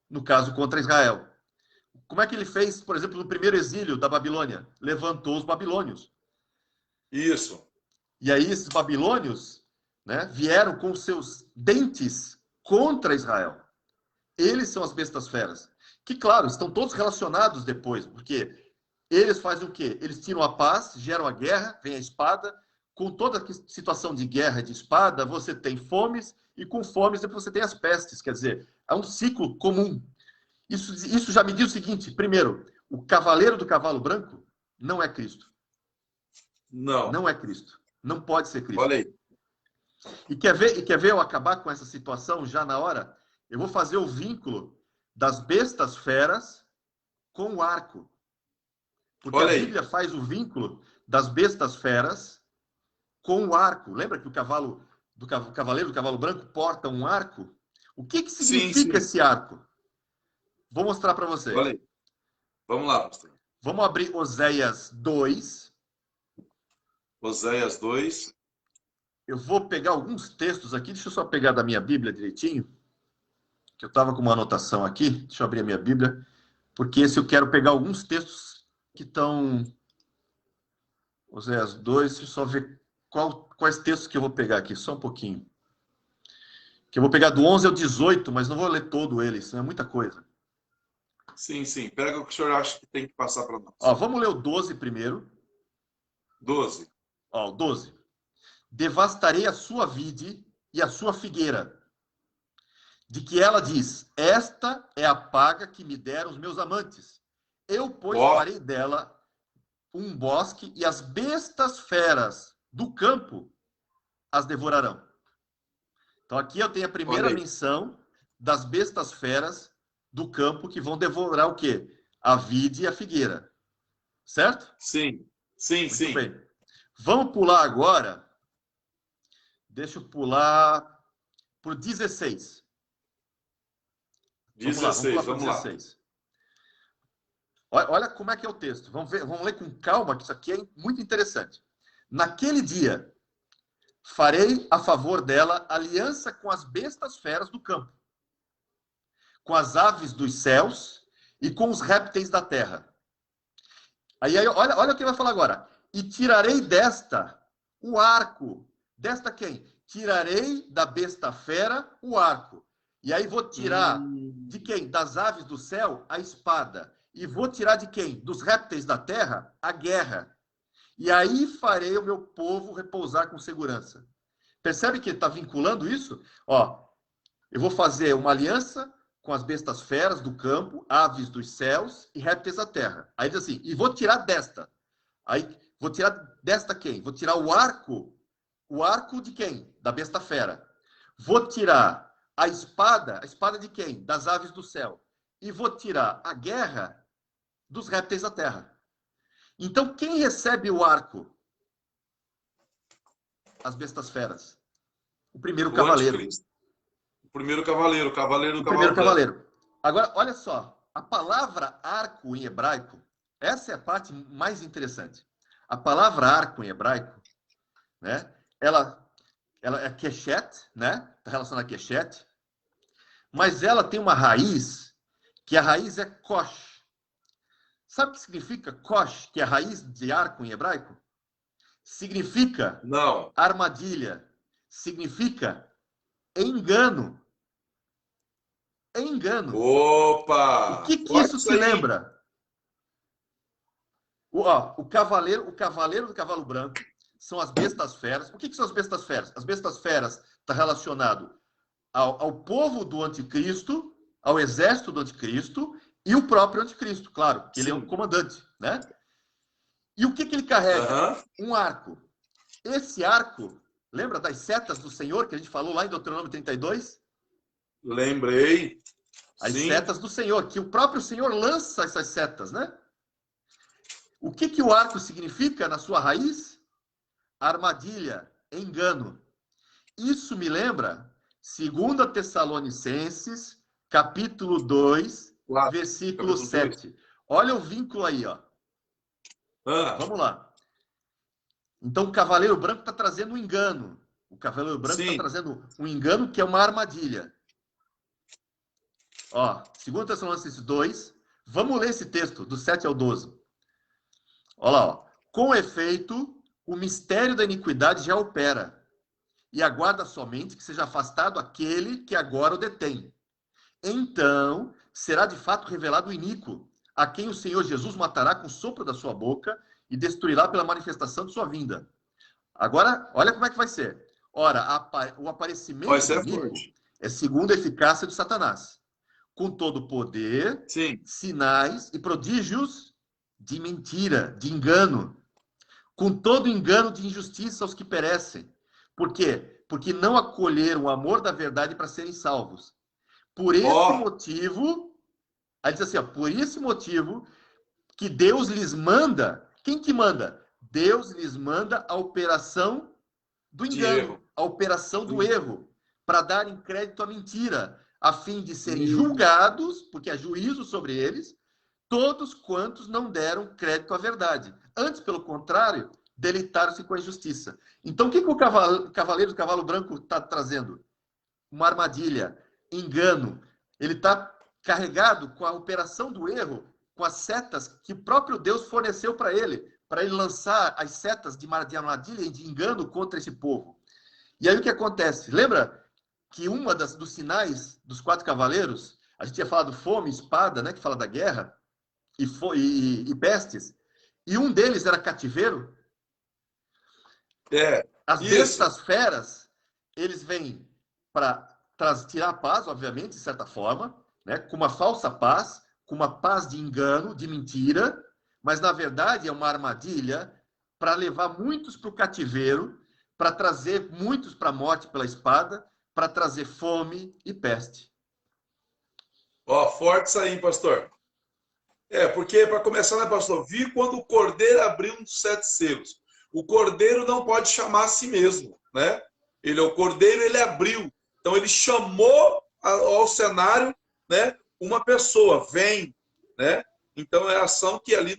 No caso, contra Israel. Como é que ele fez, por exemplo, no primeiro exílio da Babilônia? Levantou os babilônios. Isso. E aí esses babilônios, né, vieram com seus dentes contra Israel. Eles são as bestas feras. Que, claro, estão todos relacionados depois, porque eles fazem o quê? Eles tiram a paz, geram a guerra, vem a espada. Com toda a situação de guerra e de espada, você tem fomes, e com fomes depois você tem as pestes. Quer dizer, é um ciclo comum. Isso já me diz o seguinte: primeiro, o cavaleiro do cavalo branco não é Cristo. Não. Não é Cristo. Não pode ser Cristo. Olha aí. E quer ver eu acabar com essa situação já na hora? Eu vou fazer o vínculo das bestas feras com o arco. Porque a Bíblia faz o vínculo das bestas feras com o arco. Lembra que o cavaleiro do cavalo branco porta um arco? O que significa esse arco? Vou mostrar para vocês. Olha aí. Vamos lá, pastor. Vamos abrir Oséias 2. Oséias 2. eu vou pegar alguns textos aqui, deixa eu só pegar da minha Bíblia direitinho, que eu estava com uma anotação aqui, deixa eu abrir a minha Bíblia, porque esse eu quero pegar alguns textos que estão... Oséias 2, deixa eu só ver quais textos que eu vou pegar aqui, só um pouquinho. Que eu vou pegar do 11 ao 18, mas não vou ler todo ele, isso é muita coisa. Sim, sim. Pega o que o senhor acha que tem que passar para nós. Ó, vamos ler o 12 primeiro. 12. Ó, o 12. Devastarei a sua vide e a sua figueira, de que ela diz, esta é a paga que me deram os meus amantes. Eu, pois, farei dela um bosque e as bestas feras do campo as devorarão. Então aqui eu tenho a primeira menção das bestas feras do campo que vão devorar o quê? A vide e a figueira. Certo? Sim, sim, Muito sim. bem. Vamos pular agora. Deixa eu pular por 16. 16, vamos lá. 16. Olha como é que é o texto. Vamos ler com calma, que isso aqui é muito interessante. Naquele dia, farei a favor dela aliança com as bestas feras do campo, com as aves dos céus e com os répteis da terra. Aí olha o que ele vai falar agora. E tirarei desta o arco. Desta quem? Tirarei da besta fera o arco. E aí vou tirar de quem? Das aves do céu a espada. E vou tirar de quem? Dos répteis da terra a guerra. E aí farei o meu povo repousar com segurança. Percebe que ele está vinculando isso? Ó, eu vou fazer uma aliança com as bestas feras do campo, aves dos céus e répteis da terra. Aí diz assim, e vou tirar desta. Aí, vou tirar desta quem? Vou tirar o arco de quem? Da besta fera. Vou tirar a espada de quem? Das aves do céu. E vou tirar a guerra dos répteis da terra. Então, quem recebe o arco? As bestas feras. O primeiro cavaleiro. O primeiro cavaleiro, o cavaleiro do primeiro cavaleiro. Agora, olha só. A palavra arco em hebraico, essa é a parte mais interessante. A palavra arco em hebraico, né? Ela é keshet, né? Está relacionada a keshet. Mas ela tem uma raiz, que a raiz é kosh. Sabe o que significa kosh, que é a raiz de arco em hebraico? Significa não. Armadilha. Significa engano. É engano. Opa! O que isso se lembra? O cavaleiro do cavalo branco são as bestas feras. O que são as bestas feras? As bestas feras está relacionado ao povo do anticristo, ao exército do anticristo e o próprio anticristo, claro, que ele é um comandante, né? E o que ele carrega? Um arco. Esse arco, lembra das setas do Senhor que a gente falou lá em Deuteronômio 32? Lembrei. As setas do Senhor, que o próprio Senhor lança essas setas, né? O que o arco significa na sua raiz? Armadilha, engano. Isso me lembra 2 Tessalonicenses, capítulo 2, versículo 7. Olha o vínculo aí, ó. Vamos lá. Então, o cavaleiro branco está trazendo um engano. O cavaleiro branco está trazendo um engano que é uma armadilha. Ó, 2 Tessalonicenses 2. Vamos ler esse texto, do 7 ao 12. Olha lá, ó. Com efeito, o mistério da iniquidade já opera, e aguarda somente que seja afastado aquele que agora o detém. Então, será de fato revelado o iníquo, a quem o Senhor Jesus matará com o sopro da sua boca e destruirá pela manifestação de sua vinda. Agora, olha como é que vai ser. Ora, o aparecimento do iníquo é segundo a eficácia de Satanás, com todo o poder, sinais e prodígios de mentira, de engano, com todo engano de injustiça aos que perecem. Por quê? Porque não acolheram o amor da verdade para serem salvos. Por esse motivo, aí diz assim, ó, por esse motivo que Deus lhes manda, quem que manda? Deus lhes manda a operação do engano, a operação do erro, para darem crédito à mentira, a fim de serem julgados, porque há juízo sobre eles, todos quantos não deram crédito à verdade. Antes, pelo contrário, deleitaram-se com a injustiça. Então, o que o cavaleiro do cavalo branco está trazendo? Uma armadilha, engano. Ele está carregado com a operação do erro, com as setas que o próprio Deus forneceu para ele lançar as setas de armadilha e de engano contra esse povo. E aí o que acontece? Lembra que dos sinais dos 4 cavaleiros, a gente tinha falado fome, espada, né, que fala da guerra, e pestes, e um deles era cativeiro? As bestas feras, eles vêm para tirar a paz, obviamente, de certa forma, né, com uma falsa paz, com uma paz de engano, de mentira, mas na verdade é uma armadilha para levar muitos para o cativeiro, para trazer muitos para a morte pela espada, para trazer fome e peste. Forte isso aí, pastor. Porque, para começar, né, pastor? Vi quando o cordeiro abriu um dos 7 selos. O cordeiro não pode chamar a si mesmo, né? Ele é o cordeiro, ele abriu. Então, ele chamou ao cenário, né, uma pessoa, vem, né? Então, é a ação que ali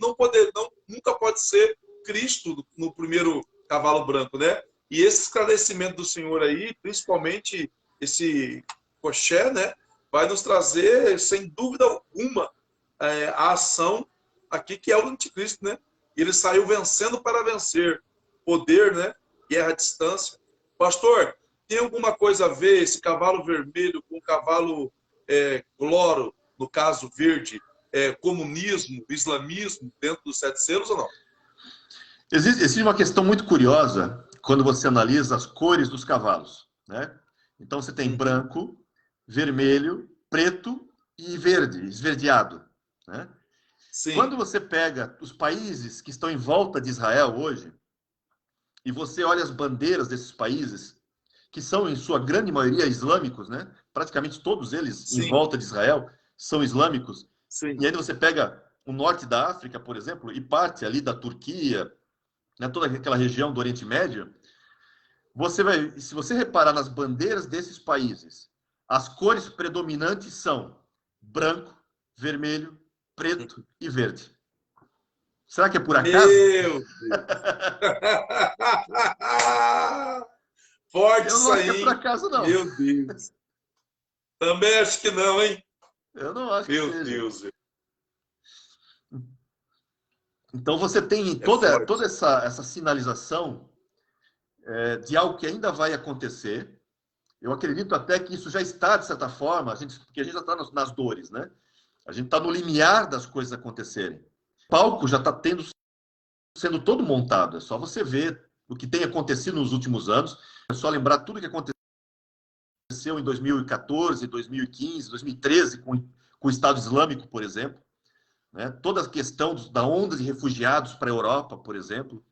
nunca pode ser Cristo no primeiro cavalo branco, né? E esse esclarecimento do Senhor aí, principalmente esse coché, né, vai nos trazer, sem dúvida alguma, a ação aqui que é o anticristo, né? Ele saiu vencendo para vencer. Poder, né? Guerra à distância. Pastor, tem alguma coisa a ver esse cavalo vermelho com o cavalo cloro, no caso verde, comunismo, islamismo, dentro dos 7 selos ou não? Existe uma questão muito curiosa quando você analisa as cores dos cavalos, né? Então você tem branco, vermelho, preto e verde, esverdeado, né? Sim. Quando você pega os países que estão em volta de Israel hoje, e você olha as bandeiras desses países, que são em sua grande maioria islâmicos, né? Praticamente todos eles Sim. em volta de Israel são islâmicos. Sim. E aí você pega o norte da África, por exemplo, e parte ali da Turquia, né? Toda aquela região do Oriente Médio, se você reparar nas bandeiras desses países, as cores predominantes são branco, vermelho, preto e verde. Será que é por acaso? Meu Deus! Forte Eu não acho que é por acaso, não. Meu Deus! Também acho que não, hein? Eu não acho que seja. Meu Deus! Então você tem toda essa sinalização de algo que ainda vai acontecer. Eu acredito até que isso já está, de certa forma, porque a gente já está nas dores, né? A gente está no limiar das coisas acontecerem. O palco já está sendo todo montado. É só você ver o que tem acontecido nos últimos anos. É só lembrar tudo que aconteceu em 2014, 2015, 2013, com o Estado Islâmico, por exemplo. Né? Toda a questão da onda de refugiados para a Europa, por exemplo,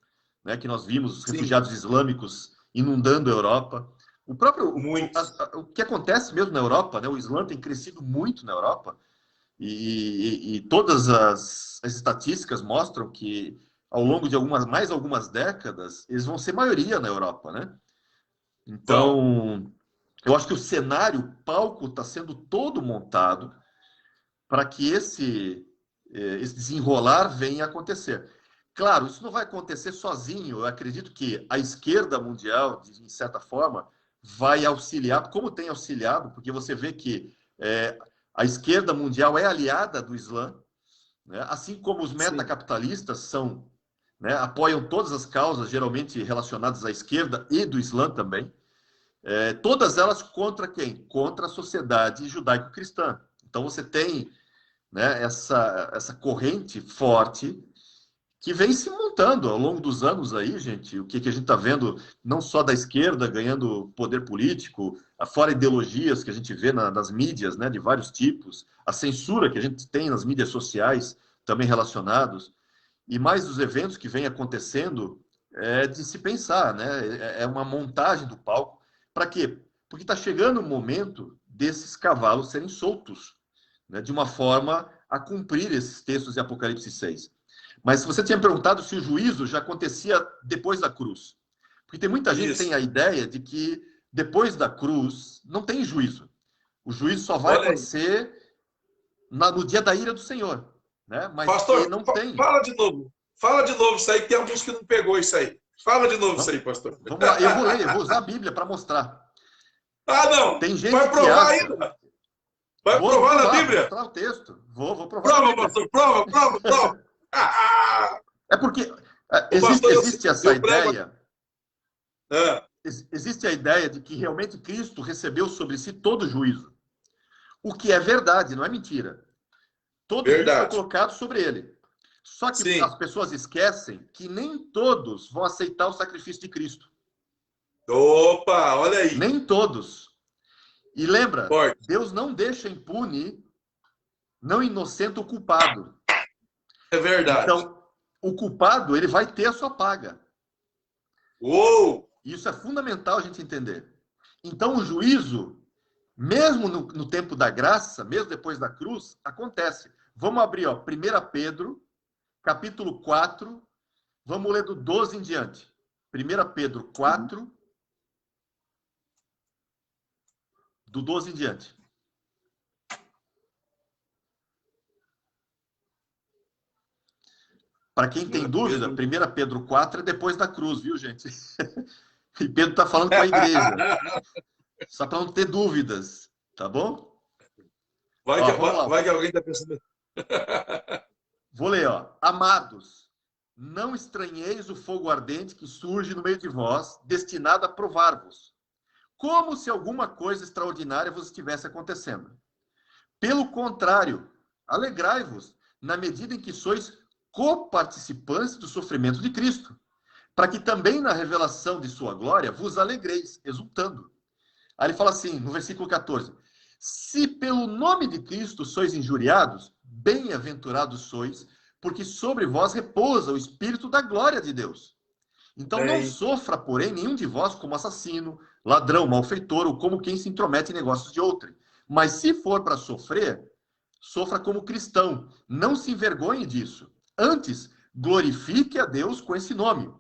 né? Que nós vimos os refugiados islâmicos inundando a Europa. O que acontece mesmo na Europa, né? O Islã tem crescido muito na Europa e todas as estatísticas mostram que ao longo de mais algumas décadas eles vão ser maioria na Europa, né? Então, eu acho que o cenário, o palco está sendo todo montado para que esse desenrolar venha a acontecer. Claro, isso não vai acontecer sozinho. Eu acredito que a esquerda mundial, de certa forma, vai auxiliar, como tem auxiliado, porque você vê que a esquerda mundial é aliada do Islã, né? Assim como os metacapitalistas né, apoiam todas as causas, geralmente relacionadas à esquerda e do Islã também, todas elas contra quem? Contra a sociedade judaico-cristã. Então você tem, né, essa corrente forte que vem se montando ao longo dos anos aí, gente. O que a gente está vendo, não só da esquerda ganhando poder político, fora ideologias que a gente vê nas mídias, né, de vários tipos, a censura que a gente tem nas mídias sociais também relacionados, e mais os eventos que vêm acontecendo, de se pensar, né? É uma montagem do palco. Para quê? Porque está chegando o momento desses cavalos serem soltos, né, de uma forma a cumprir esses textos de Apocalipse 6. Mas você tinha perguntado se o juízo já acontecia depois da cruz. Porque tem muita gente que tem a ideia de que depois da cruz não tem juízo. O juízo só vai acontecer no dia da ira do Senhor. Né? Mas pastor, não tem. Fala de novo. Fala de novo isso aí, que tem alguns que não pegou isso aí. Fala de novo isso aí, pastor. Vamos lá, eu vou ler, eu vou usar a Bíblia para mostrar. Ah, não! Tem gente vai provar que acha... ainda! Vai provar na Bíblia? Vou mostrar o texto. Vou provar. Prova, pastor, prova! É porque pastor, existe essa prego... ideia... Existe a ideia de que realmente Cristo recebeu sobre si todo o juízo. O que é verdade, não é mentira. Todo juízo foi colocado sobre ele. Só que Sim. as pessoas esquecem que nem todos vão aceitar o sacrifício de Cristo. Opa, olha aí. Nem todos. E lembra, Forte. Deus não deixa impune, não inocenta o culpado. É verdade. Então, o culpado, ele vai ter a sua paga. Uou! Isso é fundamental a gente entender. Então, o juízo, mesmo no tempo da graça, mesmo depois da cruz, acontece. Vamos abrir, ó, 1 Pedro, capítulo 4, vamos ler do 12 em diante. 1 Pedro 4, do 12 em diante. Para quem tem dúvida, 1 Pedro 4 é depois da cruz, viu, gente? E Pedro está falando com a igreja. Só para não ter dúvidas, tá bom? Vai que alguém está pensando... Vou ler, ó. Amados, não estranheis o fogo ardente que surge no meio de vós, destinado a provar-vos, como se alguma coisa extraordinária vos estivesse acontecendo. Pelo contrário, alegrai-vos, na medida em que sois coparticipantes do sofrimento de Cristo, para que também na revelação de sua glória vos alegreis, exultando. Aí ele fala assim, no versículo 14, se pelo nome de Cristo sois injuriados, bem-aventurados sois, porque sobre vós repousa o Espírito da glória de Deus. Então não sofra, porém, nenhum de vós como assassino, ladrão, malfeitor, ou como quem se intromete em negócios de outrem. Mas se for para sofrer, sofra como cristão. Não se envergonhe disso. Antes, glorifique a Deus com esse nome.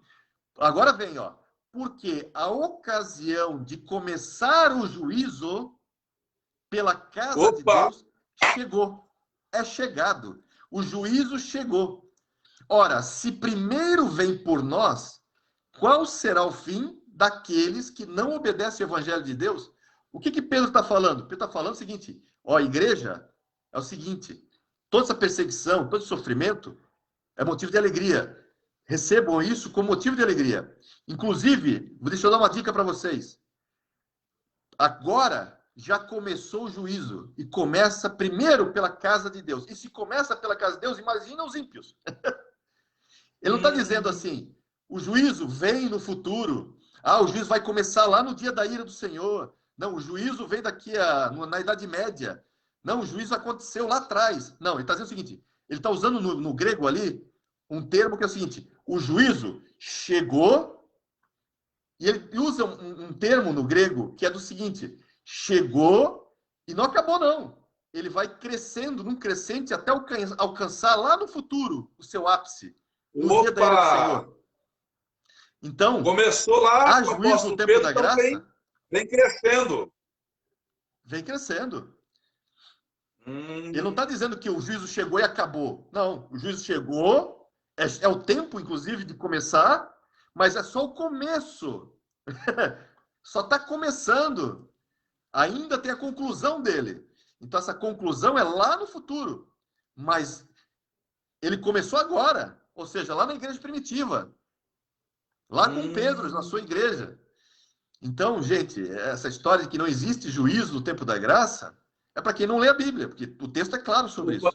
Agora vem, ó. Porque a ocasião de começar o juízo pela casa de Deus chegou. É chegado. O juízo chegou. Ora, se primeiro vem por nós, qual será o fim daqueles que não obedecem ao evangelho de Deus? O que Pedro está falando? Pedro está falando o seguinte, ó, igreja, é o seguinte, toda essa perseguição, todo esse sofrimento é motivo de alegria. Recebam isso como motivo de alegria. Inclusive, deixa eu dar uma dica para vocês. Agora já começou o juízo e começa primeiro pela casa de Deus. E se começa pela casa de Deus, imagina os ímpios. Ele não está dizendo assim, o juízo vem no futuro. Ah, o juízo vai começar lá no dia da ira do Senhor. Não, o juízo vem na Idade Média. Não, o juízo aconteceu lá atrás. Não, ele está dizendo o seguinte, ele está usando no grego ali um termo que é o seguinte, o juízo chegou, e ele usa um termo no grego que é do seguinte, chegou e não acabou não. Ele vai crescendo, num crescente, até alcançar lá no futuro o seu ápice. No dia da ira do Senhor. Então, começou lá, há juízo no tempo da graça. Vem crescendo. Vem crescendo. Ele não está dizendo que o juízo chegou e acabou. Não, o juízo chegou, é o tempo, inclusive, de começar, mas é só o começo. Só está começando. Ainda tem a conclusão dele. Então, essa conclusão é lá no futuro. Mas ele começou agora. Ou seja, lá na igreja primitiva. Lá com Pedro, na sua igreja. Então, gente, essa história de que não existe juízo no tempo da graça é para quem não lê a Bíblia, porque o texto é claro sobre isso.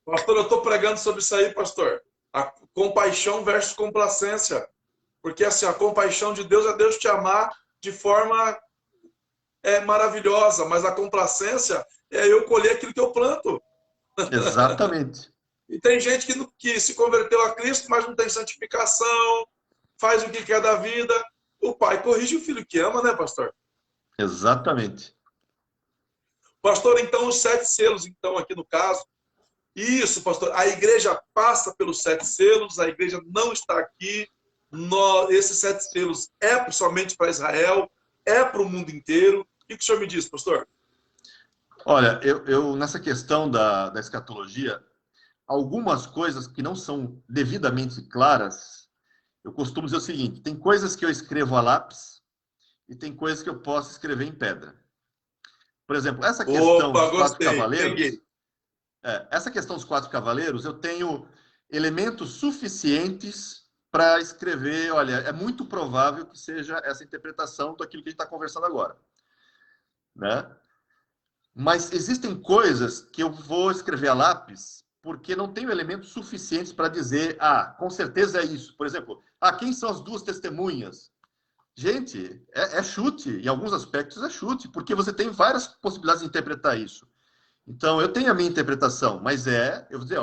Pastor, eu estou pregando sobre isso aí, pastor. A compaixão versus complacência. Porque assim, a compaixão de Deus é Deus te amar de forma maravilhosa, mas a complacência é eu colher aquilo que eu planto. Exatamente. E tem gente que se converteu a Cristo, mas não tem santificação, faz o que quer da vida. O pai corrige o filho que ama, né, pastor? Exatamente. Pastor, então, os 7 selos, então, aqui no caso. Isso, pastor. A igreja passa pelos 7 selos, a igreja não está aqui. Esses 7 selos é somente para Israel, é para o mundo inteiro. O que o senhor me diz, pastor? Olha, eu nessa questão da escatologia, algumas coisas que não são devidamente claras, eu costumo dizer o seguinte: tem coisas que eu escrevo a lápis e tem coisas que eu posso escrever em pedra. Por exemplo, essa questão Opa, dos quatro gostei. cavaleiros, Peguei. essa questão dos quatro cavaleiros, eu tenho elementos suficientes para escrever. Olha, é muito provável que seja essa interpretação daquilo que a gente está conversando agora, né? Mas existem coisas que eu vou escrever a lápis porque não tenho elementos suficientes para dizer, com certeza é isso. Por exemplo, quem são as duas testemunhas? Gente, é chute, em alguns aspectos é chute, porque você tem várias possibilidades de interpretar isso. Então, eu tenho a minha interpretação, mas eu vou dizer,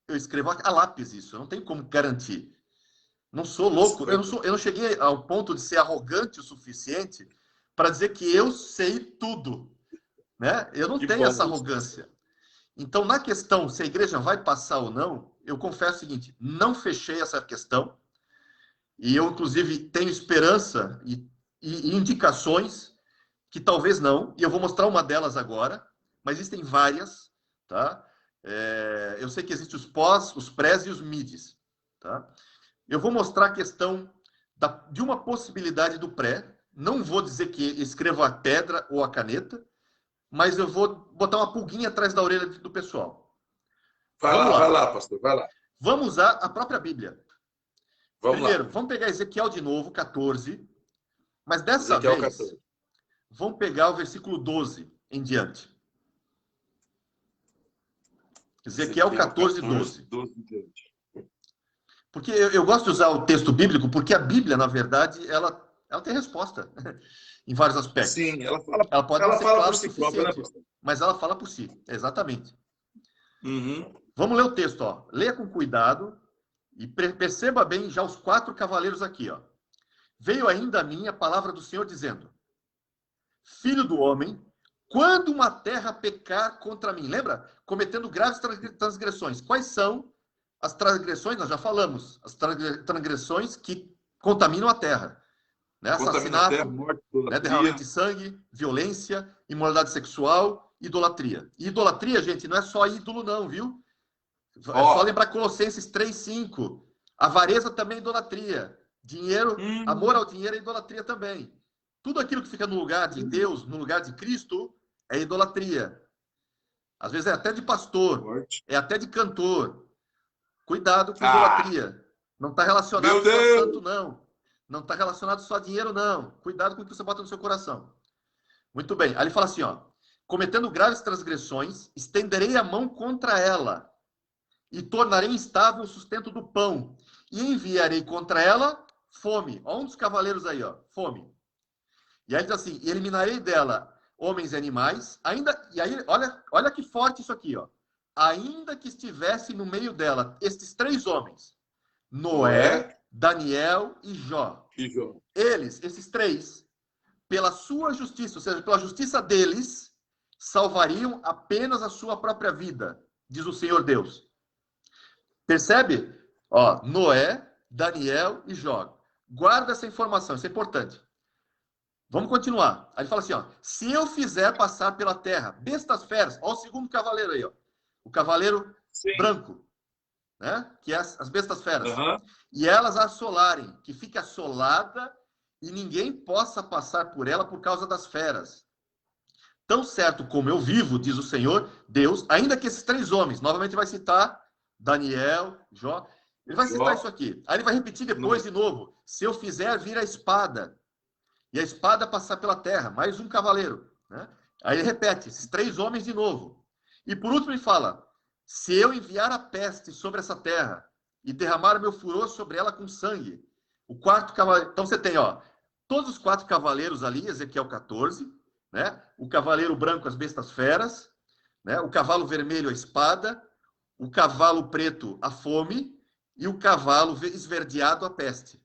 eu escrevo a lápis isso, eu não tenho como garantir. Não sou louco, eu não cheguei ao ponto de ser arrogante o suficiente para dizer que eu sei tudo, né? Eu não tenho essa arrogância. Então, na questão se a igreja vai passar ou não, eu confesso o seguinte: não fechei essa questão, e eu, inclusive, tenho esperança e indicações que talvez não, e eu vou mostrar uma delas agora, mas existem várias, tá? Eu sei que existem os pós, os prés e os mids, tá? Eu vou mostrar a questão de uma possibilidade do pré. Não vou dizer que escrevo a pedra ou a caneta, mas eu vou botar uma pulguinha atrás da orelha do pessoal. Vai lá, pastor, vai lá. Vamos usar a própria Bíblia. Primeiro, vamos pegar Ezequiel de novo, 14, mas dessa Ezequiel vez, 14. vamos pegar o versículo 12 em diante. Ezequiel 14, 12. 12 em diante. Porque eu gosto de usar o texto bíblico, porque a Bíblia, na verdade, ela tem resposta em vários aspectos. Sim, ela pode não ser fala clara por si própria, né, pastor? mas ela fala por si, exatamente. Uhum. Vamos ler o texto, ó. Leia com cuidado e perceba bem já os 4 cavaleiros aqui, ó. Veio ainda a mim a palavra do Senhor dizendo: Filho do homem, quando uma terra pecar contra mim, lembra? Cometendo graves transgressões. Quais são as transgressões? Nós já falamos. As transgressões que contaminam a terra. Né? Assassinato, terra, morte, né? Derramamento de sangue, violência, imoralidade sexual, idolatria. E idolatria, gente, não é só ídolo não, viu? É só lembrar Colossenses 3:5. Avareza também é idolatria. Dinheiro, amor ao dinheiro é idolatria também. Tudo aquilo que fica no lugar de Deus, no lugar de Cristo, é idolatria. Às vezes é até de pastor, é até de cantor. Cuidado com idolatria. Não está relacionado só a santo, não. Não está relacionado só a dinheiro, não. Cuidado com o que você bota no seu coração. Muito bem. Aí ele fala assim, ó. Cometendo graves transgressões, estenderei a mão contra ela e tornarei instável o sustento do pão e enviarei contra ela fome. Olha um dos cavaleiros aí, ó. Fome. E aí diz assim, eliminarei dela homens e animais, e aí, olha que forte isso aqui, ó. Ainda que estivesse no meio dela estes 3 homens, Noé, Daniel e Jó. Eles, esses 3, pela sua justiça, ou seja, pela justiça deles, salvariam apenas a sua própria vida, diz o Senhor Deus. Percebe? Ó, Noé, Daniel e Jó. Guarda essa informação, isso é importante. Vamos continuar. Aí ele fala assim, ó. Se eu fizer passar pela terra bestas feras, ó o segundo cavaleiro aí, ó. O cavaleiro branco, né? Que é as bestas feras. E elas a assolarem, que fique assolada e ninguém possa passar por ela por causa das feras. Tão certo como eu vivo, diz o Senhor, Deus, ainda que esses 3 homens, novamente vai citar Daniel, Jó, ele vai citar isso aqui. Aí ele vai repetir depois de novo. Se eu fizer vir a espada, e a espada passar pela terra, mais um cavaleiro, né? Aí ele repete, esses 3 homens de novo. E por último ele fala, se eu enviar a peste sobre essa terra e derramar meu furor sobre ela com sangue. O 4º cavaleiro, então você tem, ó, todos os 4 cavaleiros ali, Ezequiel 14, né? O cavaleiro branco, as bestas feras, né? O cavalo vermelho, a espada, o cavalo preto, a fome, e o cavalo esverdeado, a peste.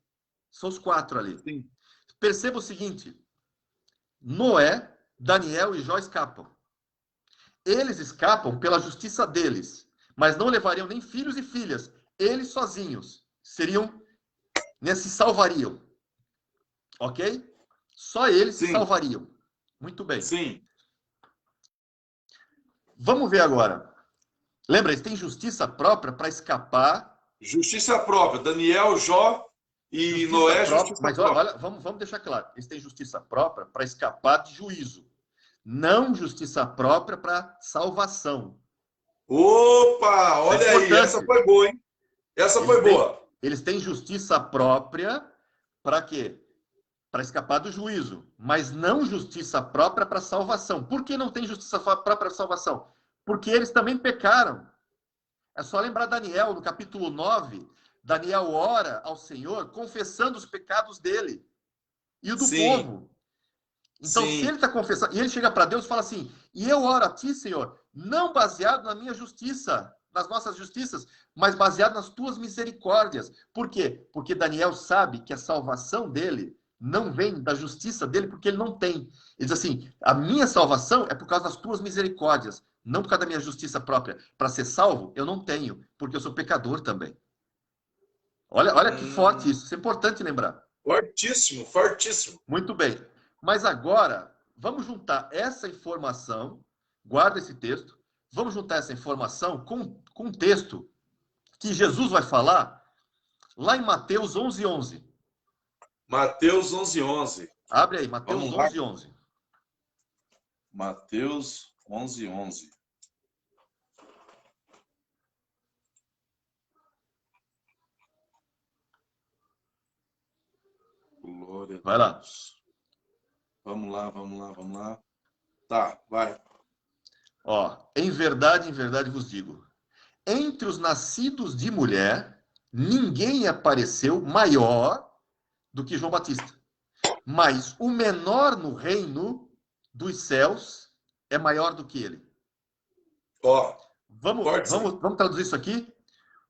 São os 4 ali. Sim. Perceba o seguinte, Noé, Daniel e Jó escapam. Eles escapam pela justiça deles, mas não levariam nem filhos e filhas. Eles sozinhos se salvariam. Ok? Só eles se salvariam. Muito bem. Sim. Vamos ver agora. Lembra, eles têm justiça própria para escapar. Justiça própria. Daniel, Jó e Justiça Noé, própria, justiça mas própria. olha, vamos deixar claro. Eles têm justiça própria para escapar de juízo. Não justiça própria para salvação. Opa, Isso é olha aí, importante. essa foi boa, hein? Essa foi boa. Eles têm justiça própria para quê? Para escapar do juízo, mas não justiça própria para salvação. Por que não tem justiça própria para salvação? Porque eles também pecaram. É só lembrar Daniel, no capítulo 9, Daniel ora ao Senhor confessando os pecados dele e o do povo. Então, se ele está confessando, e ele chega para Deus e fala assim, e eu oro a ti, Senhor, não baseado na minha justiça, nas nossas justiças, mas baseado nas tuas misericórdias. Por quê? Porque Daniel sabe que a salvação dele não vem da justiça dele, porque ele não tem. Ele diz assim, a minha salvação é por causa das tuas misericórdias, não por causa da minha justiça própria. Para ser salvo, eu não tenho, porque eu sou pecador também. Olha que forte isso. Isso é importante lembrar. Fortíssimo, fortíssimo. Muito bem. Mas agora, vamos juntar essa informação, guarda esse texto, vamos juntar essa informação com um texto que Jesus vai falar lá em Mateus 11:11. Mateus 11:11. Abre aí, Mateus 11:11. Mateus 11:11. Glória a Deus. Vai lá. Vamos lá. Tá, vai. Ó, em verdade vos digo, entre os nascidos de mulher, ninguém apareceu maior do que João Batista. Mas o menor no reino dos céus é maior do que ele. Ó, vamos traduzir isso aqui?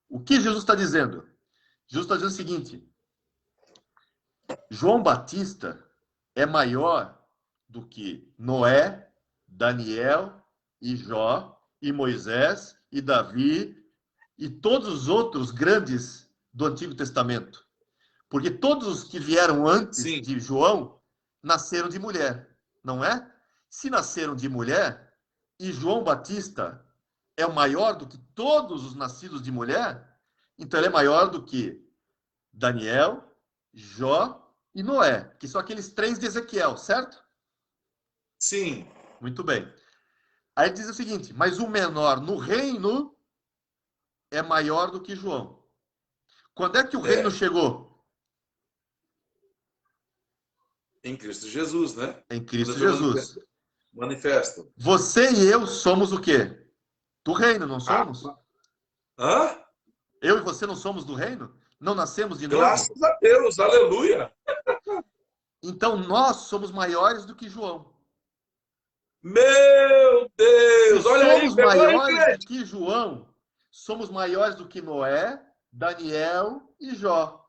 O que Jesus está dizendo? Jesus está dizendo o seguinte: João Batista é maior do que Noé, Daniel e Jó, e Moisés, e Davi, e todos os outros grandes do Antigo Testamento. Porque todos os que vieram antes de João nasceram de mulher, não é? Se nasceram de mulher, e João Batista é o maior do que todos os nascidos de mulher, então ele é maior do que Daniel, Jó e Noé, que são aqueles 3 de Ezequiel, certo? Sim. Muito bem. Aí diz o seguinte, mas o menor no reino é maior do que João. Quando é que o reino chegou? Em Cristo Jesus, né? Em Cristo Jesus. Manifesto. Você e eu somos o quê? Do reino, não somos? Hã? Eu e você não somos do reino? Não nascemos de novo? Graças a Deus, aleluia. Então nós somos maiores do que João. Meu Deus! Olha aí, somos maiores do que João. Somos maiores do que Noé, Daniel e Jó.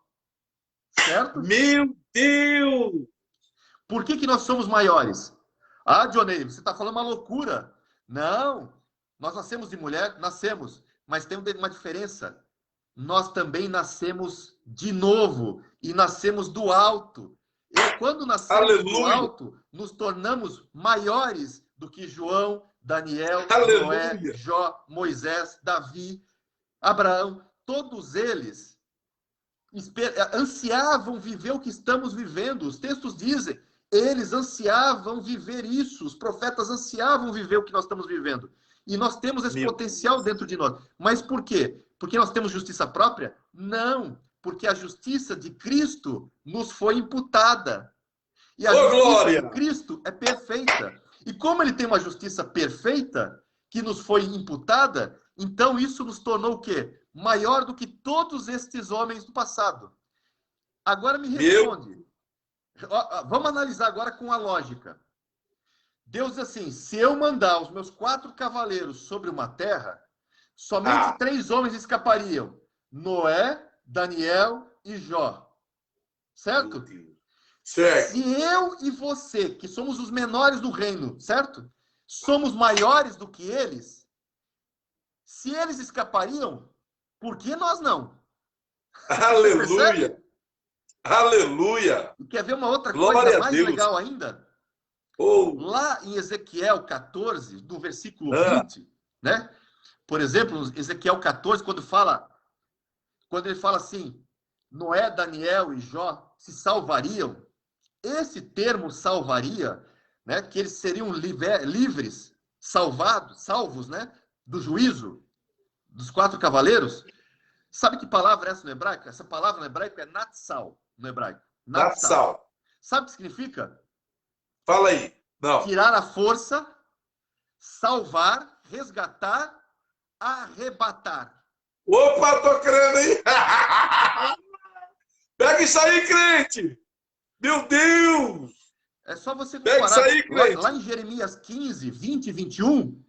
Certo? Meu Deus! Por que nós somos maiores? Ah, Johnny, você está falando uma loucura. Não. Nós nascemos de mulher? Nascemos. Mas tem uma diferença. Nós também nascemos de novo. E nascemos do alto. E quando nascemos do alto, nos tornamos maiores do que João, Daniel, Noé, Jó, Moisés, Davi, Abraão. Todos eles ansiavam viver o que estamos vivendo. Os textos dizem, eles ansiavam viver isso. Os profetas ansiavam viver o que nós estamos vivendo. E nós temos esse potencial dentro de nós. Mas por quê? Porque nós temos justiça própria? Não. Porque a justiça de Cristo nos foi imputada. E a justiça de Cristo é perfeita. E como ele tem uma justiça perfeita, que nos foi imputada, então isso nos tornou o quê? Maior do que todos estes homens do passado. Agora me responde. Vamos analisar agora com a lógica. Deus diz assim, se eu mandar os meus 4 cavaleiros sobre uma terra, somente 3 homens escapariam. Noé, Daniel e Jó. Certo? Certo. Se eu e você, que somos os menores do reino, certo? Somos maiores do que eles, se eles escapariam, por que nós não? Aleluia! Aleluia! E quer ver uma outra Glória coisa a mais Deus. legal ainda? Oh. Lá em Ezequiel 14, do versículo 20, né? Por exemplo, Ezequiel 14, quando ele fala assim, Noé, Daniel e Jó se salvariam, esse termo salvaria, né, que eles seriam livres, salvos, né, do juízo dos 4 cavaleiros. Sabe que palavra é essa no hebraico? Essa palavra no hebraico é natsal, no hebraico. Natsal. Sabe o que significa? Fala aí. Não. Tirar a força, salvar, resgatar, arrebatar. Opa, tô crendo, hein? Pega isso aí, crente! Meu Deus! É só você Pega comparar isso aí, crente! lá em Jeremias 15, 20 e 21,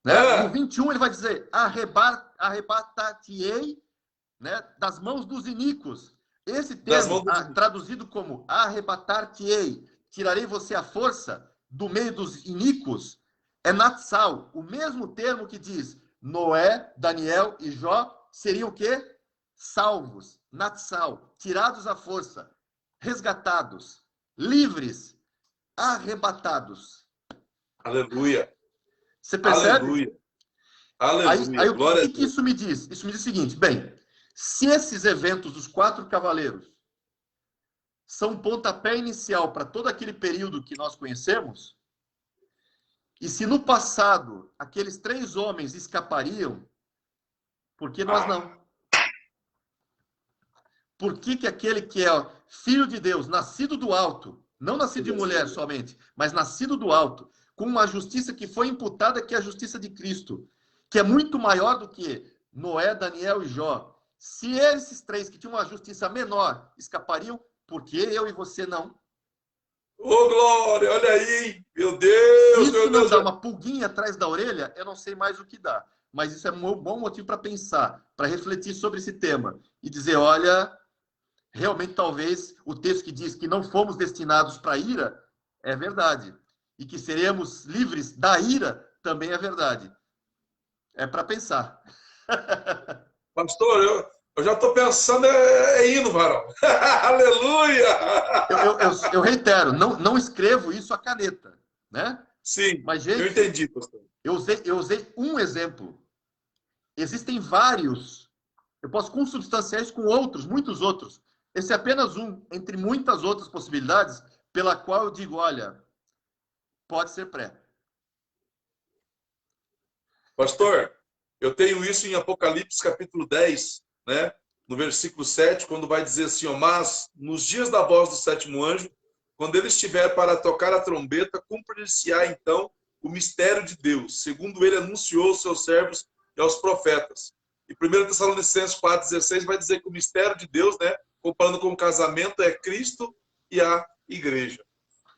né? No 21 ele vai dizer, arrebatar-te-ei, né, das mãos dos iníquos. Esse termo, traduzido como arrebatar-te-ei, tirarei você à força do meio dos iníquos, é natsal, o mesmo termo que diz Noé, Daniel e Jó seriam o quê? Salvos, natsal, tirados à força, resgatados, livres, arrebatados. Aleluia. Você percebe? Aleluia. Aleluia. Aí o que isso me diz? Isso me diz o seguinte, bem, se esses eventos dos 4 cavaleiros são um pontapé inicial para todo aquele período que nós conhecemos, e se no passado aqueles 3 homens escapariam, por que nós não? Por que aquele que é filho de Deus, nascido do alto, não nascido de mulher somente, mas nascido do alto, com uma justiça que foi imputada, que é a justiça de Cristo, que é muito maior do que Noé, Daniel e Jó. Se esses 3 que tinham uma justiça menor escapariam, por que eu e você não? Ô, glória, olha aí, meu Deus, isso meu não Deus. Dá uma pulguinha atrás da orelha, eu não sei mais o que dá. Mas isso é um bom motivo para pensar, para refletir sobre esse tema. E dizer, olha, realmente talvez o texto que diz que não fomos destinados para a ira é verdade. E que seremos livres da ira também é verdade. É para pensar. Pastor, eu já estou pensando indo, varão. Aleluia! Eu reitero, não escrevo isso à caneta, né? Sim, mas, gente, eu entendi, pastor. Eu usei um exemplo. Existem vários. Eu posso consubstanciar isso com outros, muitos outros. Esse é apenas um, entre muitas outras possibilidades, pela qual eu digo, olha, pode ser pré. Pastor, eu tenho isso em Apocalipse capítulo 10, né? No versículo 7, quando vai dizer assim, ó, mas nos dias da voz do 7º anjo, quando ele estiver para tocar a trombeta, cumprir-se-á então o mistério de Deus, segundo ele anunciou aos seus servos e aos profetas. E 1 Tessalonicenses 4,16 vai dizer que o mistério de Deus, né, comparando com o casamento, é Cristo e a igreja.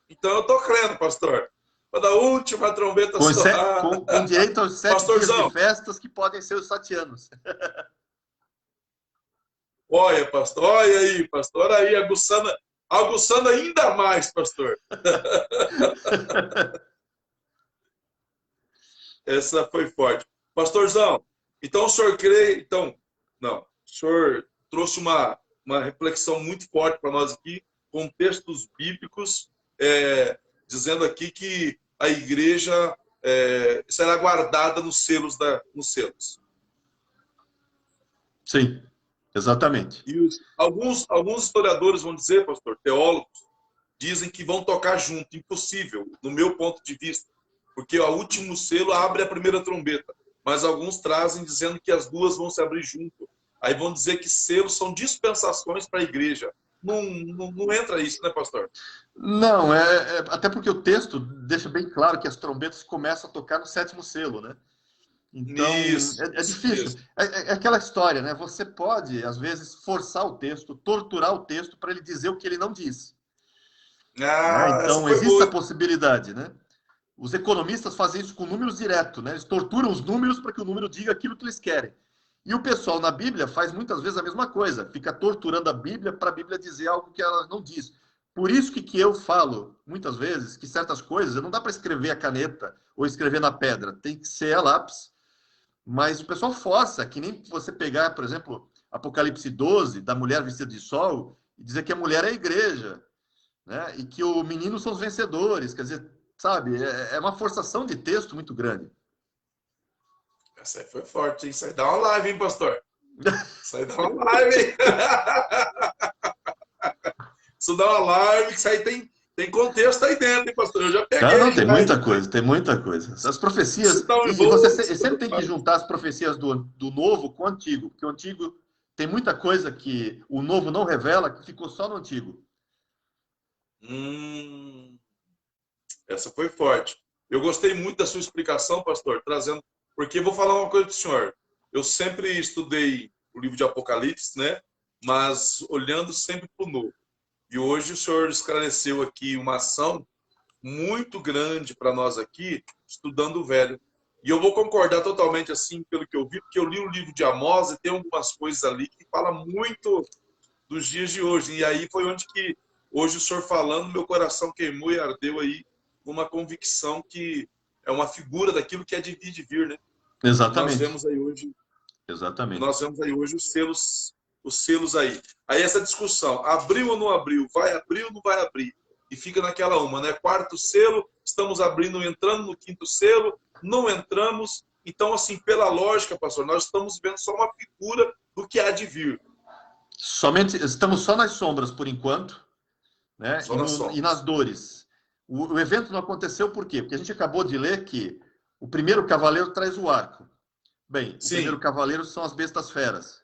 Então eu estou crendo, pastor. Quando a última trombeta soar... Com direito aos 7 dias de festas que podem ser os 7 anos. Olha, pastor, olha aí, pastor, olha aí, aguçando ainda mais, pastor. Essa foi forte. Pastorzão, então o senhor crê... Então, não, o senhor trouxe uma reflexão muito forte para nós aqui, com textos bíblicos, dizendo aqui que a igreja será guardada nos selos. Sim, exatamente. E alguns historiadores vão dizer, pastor, teólogos, dizem que vão tocar junto. Impossível, no meu ponto de vista. Porque o último selo abre a primeira trombeta. Mas alguns trazem dizendo que as duas vão se abrir junto. Aí vão dizer que selos são dispensações para a igreja. Não entra isso, né, pastor? Não, até porque o texto deixa bem claro que as trombetas começam a tocar no 7º selo, né? Então, é difícil. É aquela história, né? Você pode, às vezes, forçar o texto, torturar o texto para ele dizer o que ele não diz. Então, existe a possibilidade, né? Os economistas fazem isso com números diretos, né? Eles torturam os números para que o número diga aquilo que eles querem. E o pessoal na Bíblia faz muitas vezes a mesma coisa, fica torturando a Bíblia para a Bíblia dizer algo que ela não diz. Por isso que eu falo, muitas vezes, que certas coisas não dá para escrever a caneta ou escrever na pedra, tem que ser a lápis. Mas o pessoal força, que nem você pegar, por exemplo, Apocalipse 12, da mulher vestida de sol, e dizer que a mulher é a igreja, né? E que o menino são os vencedores. Quer dizer, sabe, é uma forçação de texto muito grande. Essa aí foi forte, hein? Isso aí dá uma live, hein, pastor? Isso aí dá uma live, hein? Isso dá uma live, que isso aí tem contexto aí dentro, hein, pastor? Eu já peguei. Não, tem muita coisa, tem muita coisa. As profecias, e você sempre tem que juntar as profecias do Novo com o Antigo, porque o Antigo tem muita coisa que o Novo não revela, que ficou só no Antigo. Essa foi forte. Eu gostei muito da sua explicação, pastor, trazendo... Porque vou falar uma coisa para o senhor. Eu sempre estudei o livro de Apocalipse, né? Mas olhando sempre para o Novo. E hoje o senhor esclareceu aqui uma ação muito grande para nós aqui, estudando o Velho. E eu vou concordar totalmente assim, pelo que eu vi, porque eu li o livro de Amós e tem algumas coisas ali que falam muito dos dias de hoje. E aí foi onde que, hoje o senhor falando, meu coração queimou e ardeu aí uma convicção que é uma figura daquilo que é de vir de vir, né? Exatamente. Nós vemos aí hoje, exatamente. Nós vemos aí hoje os selos aí. Aí essa discussão, abriu ou não abriu, vai abrir ou não vai abrir? E fica naquela uma, né? Quarto selo, estamos abrindo, entrando no quinto selo, não entramos. Então, assim, pela lógica, pastor, nós estamos vendo só uma figura do que há de vir. Estamos só nas sombras, por enquanto, né? E nas dores. O evento não aconteceu por quê? Porque a gente acabou de ler que o primeiro cavaleiro traz o arco. Bem, o primeiro cavaleiro são as bestas feras,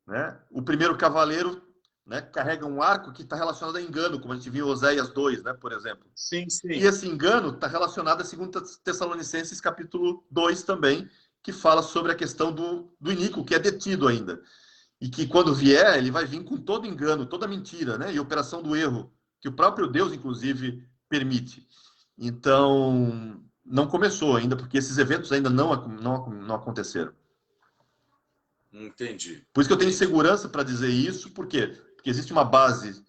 né? O primeiro cavaleiro, né, carrega um arco que está relacionado a engano, como a gente viu em Oséias 2, né, por exemplo. Sim. E esse engano está relacionado a 2 Tessalonicenses, capítulo 2 também, que fala sobre a questão do iníquo, que é detido ainda. E que quando vier, ele vai vir com todo engano, toda mentira, né? E operação do erro, que o próprio Deus, inclusive, permite. Então, não começou ainda, porque esses eventos ainda não aconteceram. Entendi. Por isso que eu tenho segurança para dizer isso, por quê? Porque existe uma base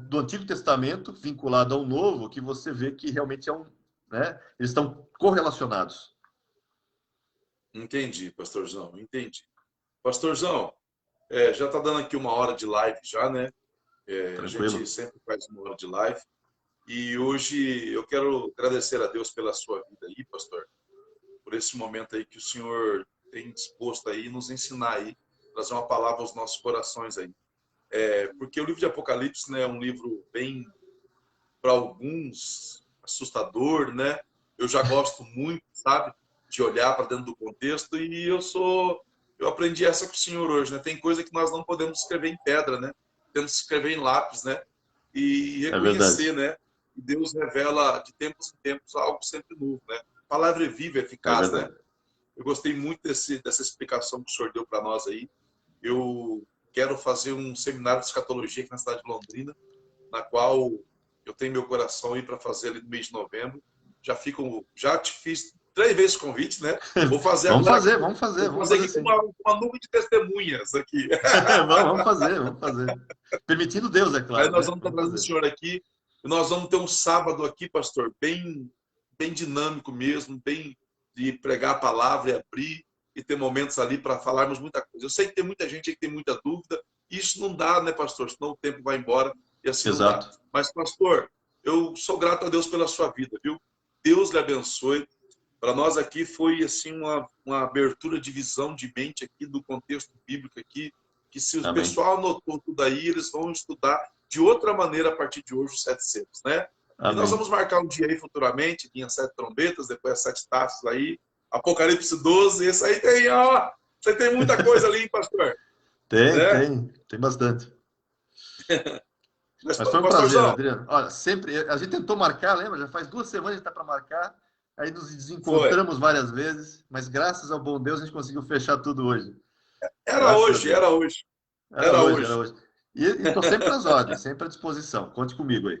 do Antigo Testamento vinculada ao Novo, que você vê que realmente né, eles estão correlacionados. Entendi, pastorzão, entendi. Pastorzão, já está dando aqui 1 hora de live já, né? A gente sempre faz 1 hora de live. E hoje eu quero agradecer a Deus pela sua vida aí, pastor, por esse momento aí que o senhor tem disposto aí, nos ensinar aí, trazer uma palavra aos nossos corações aí. Porque o livro de Apocalipse, né, é um livro bem, para alguns, assustador, né? Eu já gosto muito, sabe, de olhar para dentro do contexto e eu aprendi essa com o senhor hoje, né? Tem coisa que nós não podemos escrever em pedra, né? Temos que escrever em lápis, né? E reconhecer, né? Que Deus revela de tempos em tempos algo sempre novo, né? A palavra é viva, eficaz, né? Eu gostei muito dessa explicação que o senhor deu para nós aí. Eu quero fazer um seminário de escatologia aqui na cidade de Londrina, na qual eu tenho meu coração aí para fazer ali no mês de novembro. Já te fiz 3 vezes convite, né? Vou fazer vamos agora. Vamos fazer aqui sim. uma nuvem de testemunhas aqui. vamos fazer. Permitindo Deus, é claro. Aí nós vamos trazer o senhor aqui. E nós vamos ter um sábado aqui, pastor, bem dinâmico mesmo, bem de pregar a palavra e abrir e ter momentos ali para falarmos muita coisa. Eu sei que tem muita gente aí que tem muita dúvida. Isso não dá, né, pastor? Senão o tempo vai embora e assim não dá. Mas, pastor, eu sou grato a Deus pela sua vida, viu? Deus lhe abençoe. Para nós aqui foi assim uma abertura de visão de mente aqui do contexto bíblico aqui, que se o pessoal anotou tudo aí, eles vão estudar de outra maneira a partir de hoje os 7 selos, né? E nós vamos marcar um dia aí futuramente, tinha 7 trombetas, depois as 7 taças aí, Apocalipse 12, esse aí tem, ó, você tem muita coisa ali, hein, pastor? Tem bastante. Mas foi um prazer, Adriano. Olha, sempre, a gente tentou marcar, lembra? Já faz 2 semanas que está para marcar, aí nos desencontramos várias vezes, mas graças ao bom Deus a gente conseguiu fechar tudo hoje. Era hoje. E estou sempre às ordens, sempre à disposição. Conte comigo aí.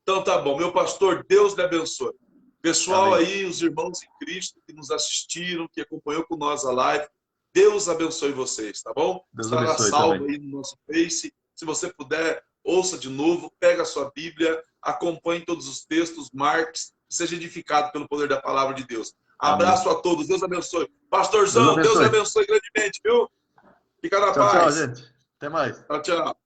Então tá bom. Meu pastor, Deus lhe abençoe. Pessoal aí, os irmãos em Cristo que nos assistiram, que acompanhou com nós a live, Deus abençoe vocês, tá bom? Estará salvo aí no nosso Face. Se você puder, ouça de novo, pega a sua Bíblia, acompanhe todos os textos, marque, seja edificado pelo poder da palavra de Deus. Abraço a todos, Deus abençoe. Pastorzão, Deus abençoe grandemente, viu? Fica na paz. Tchau, gente. Até mais. Tchau.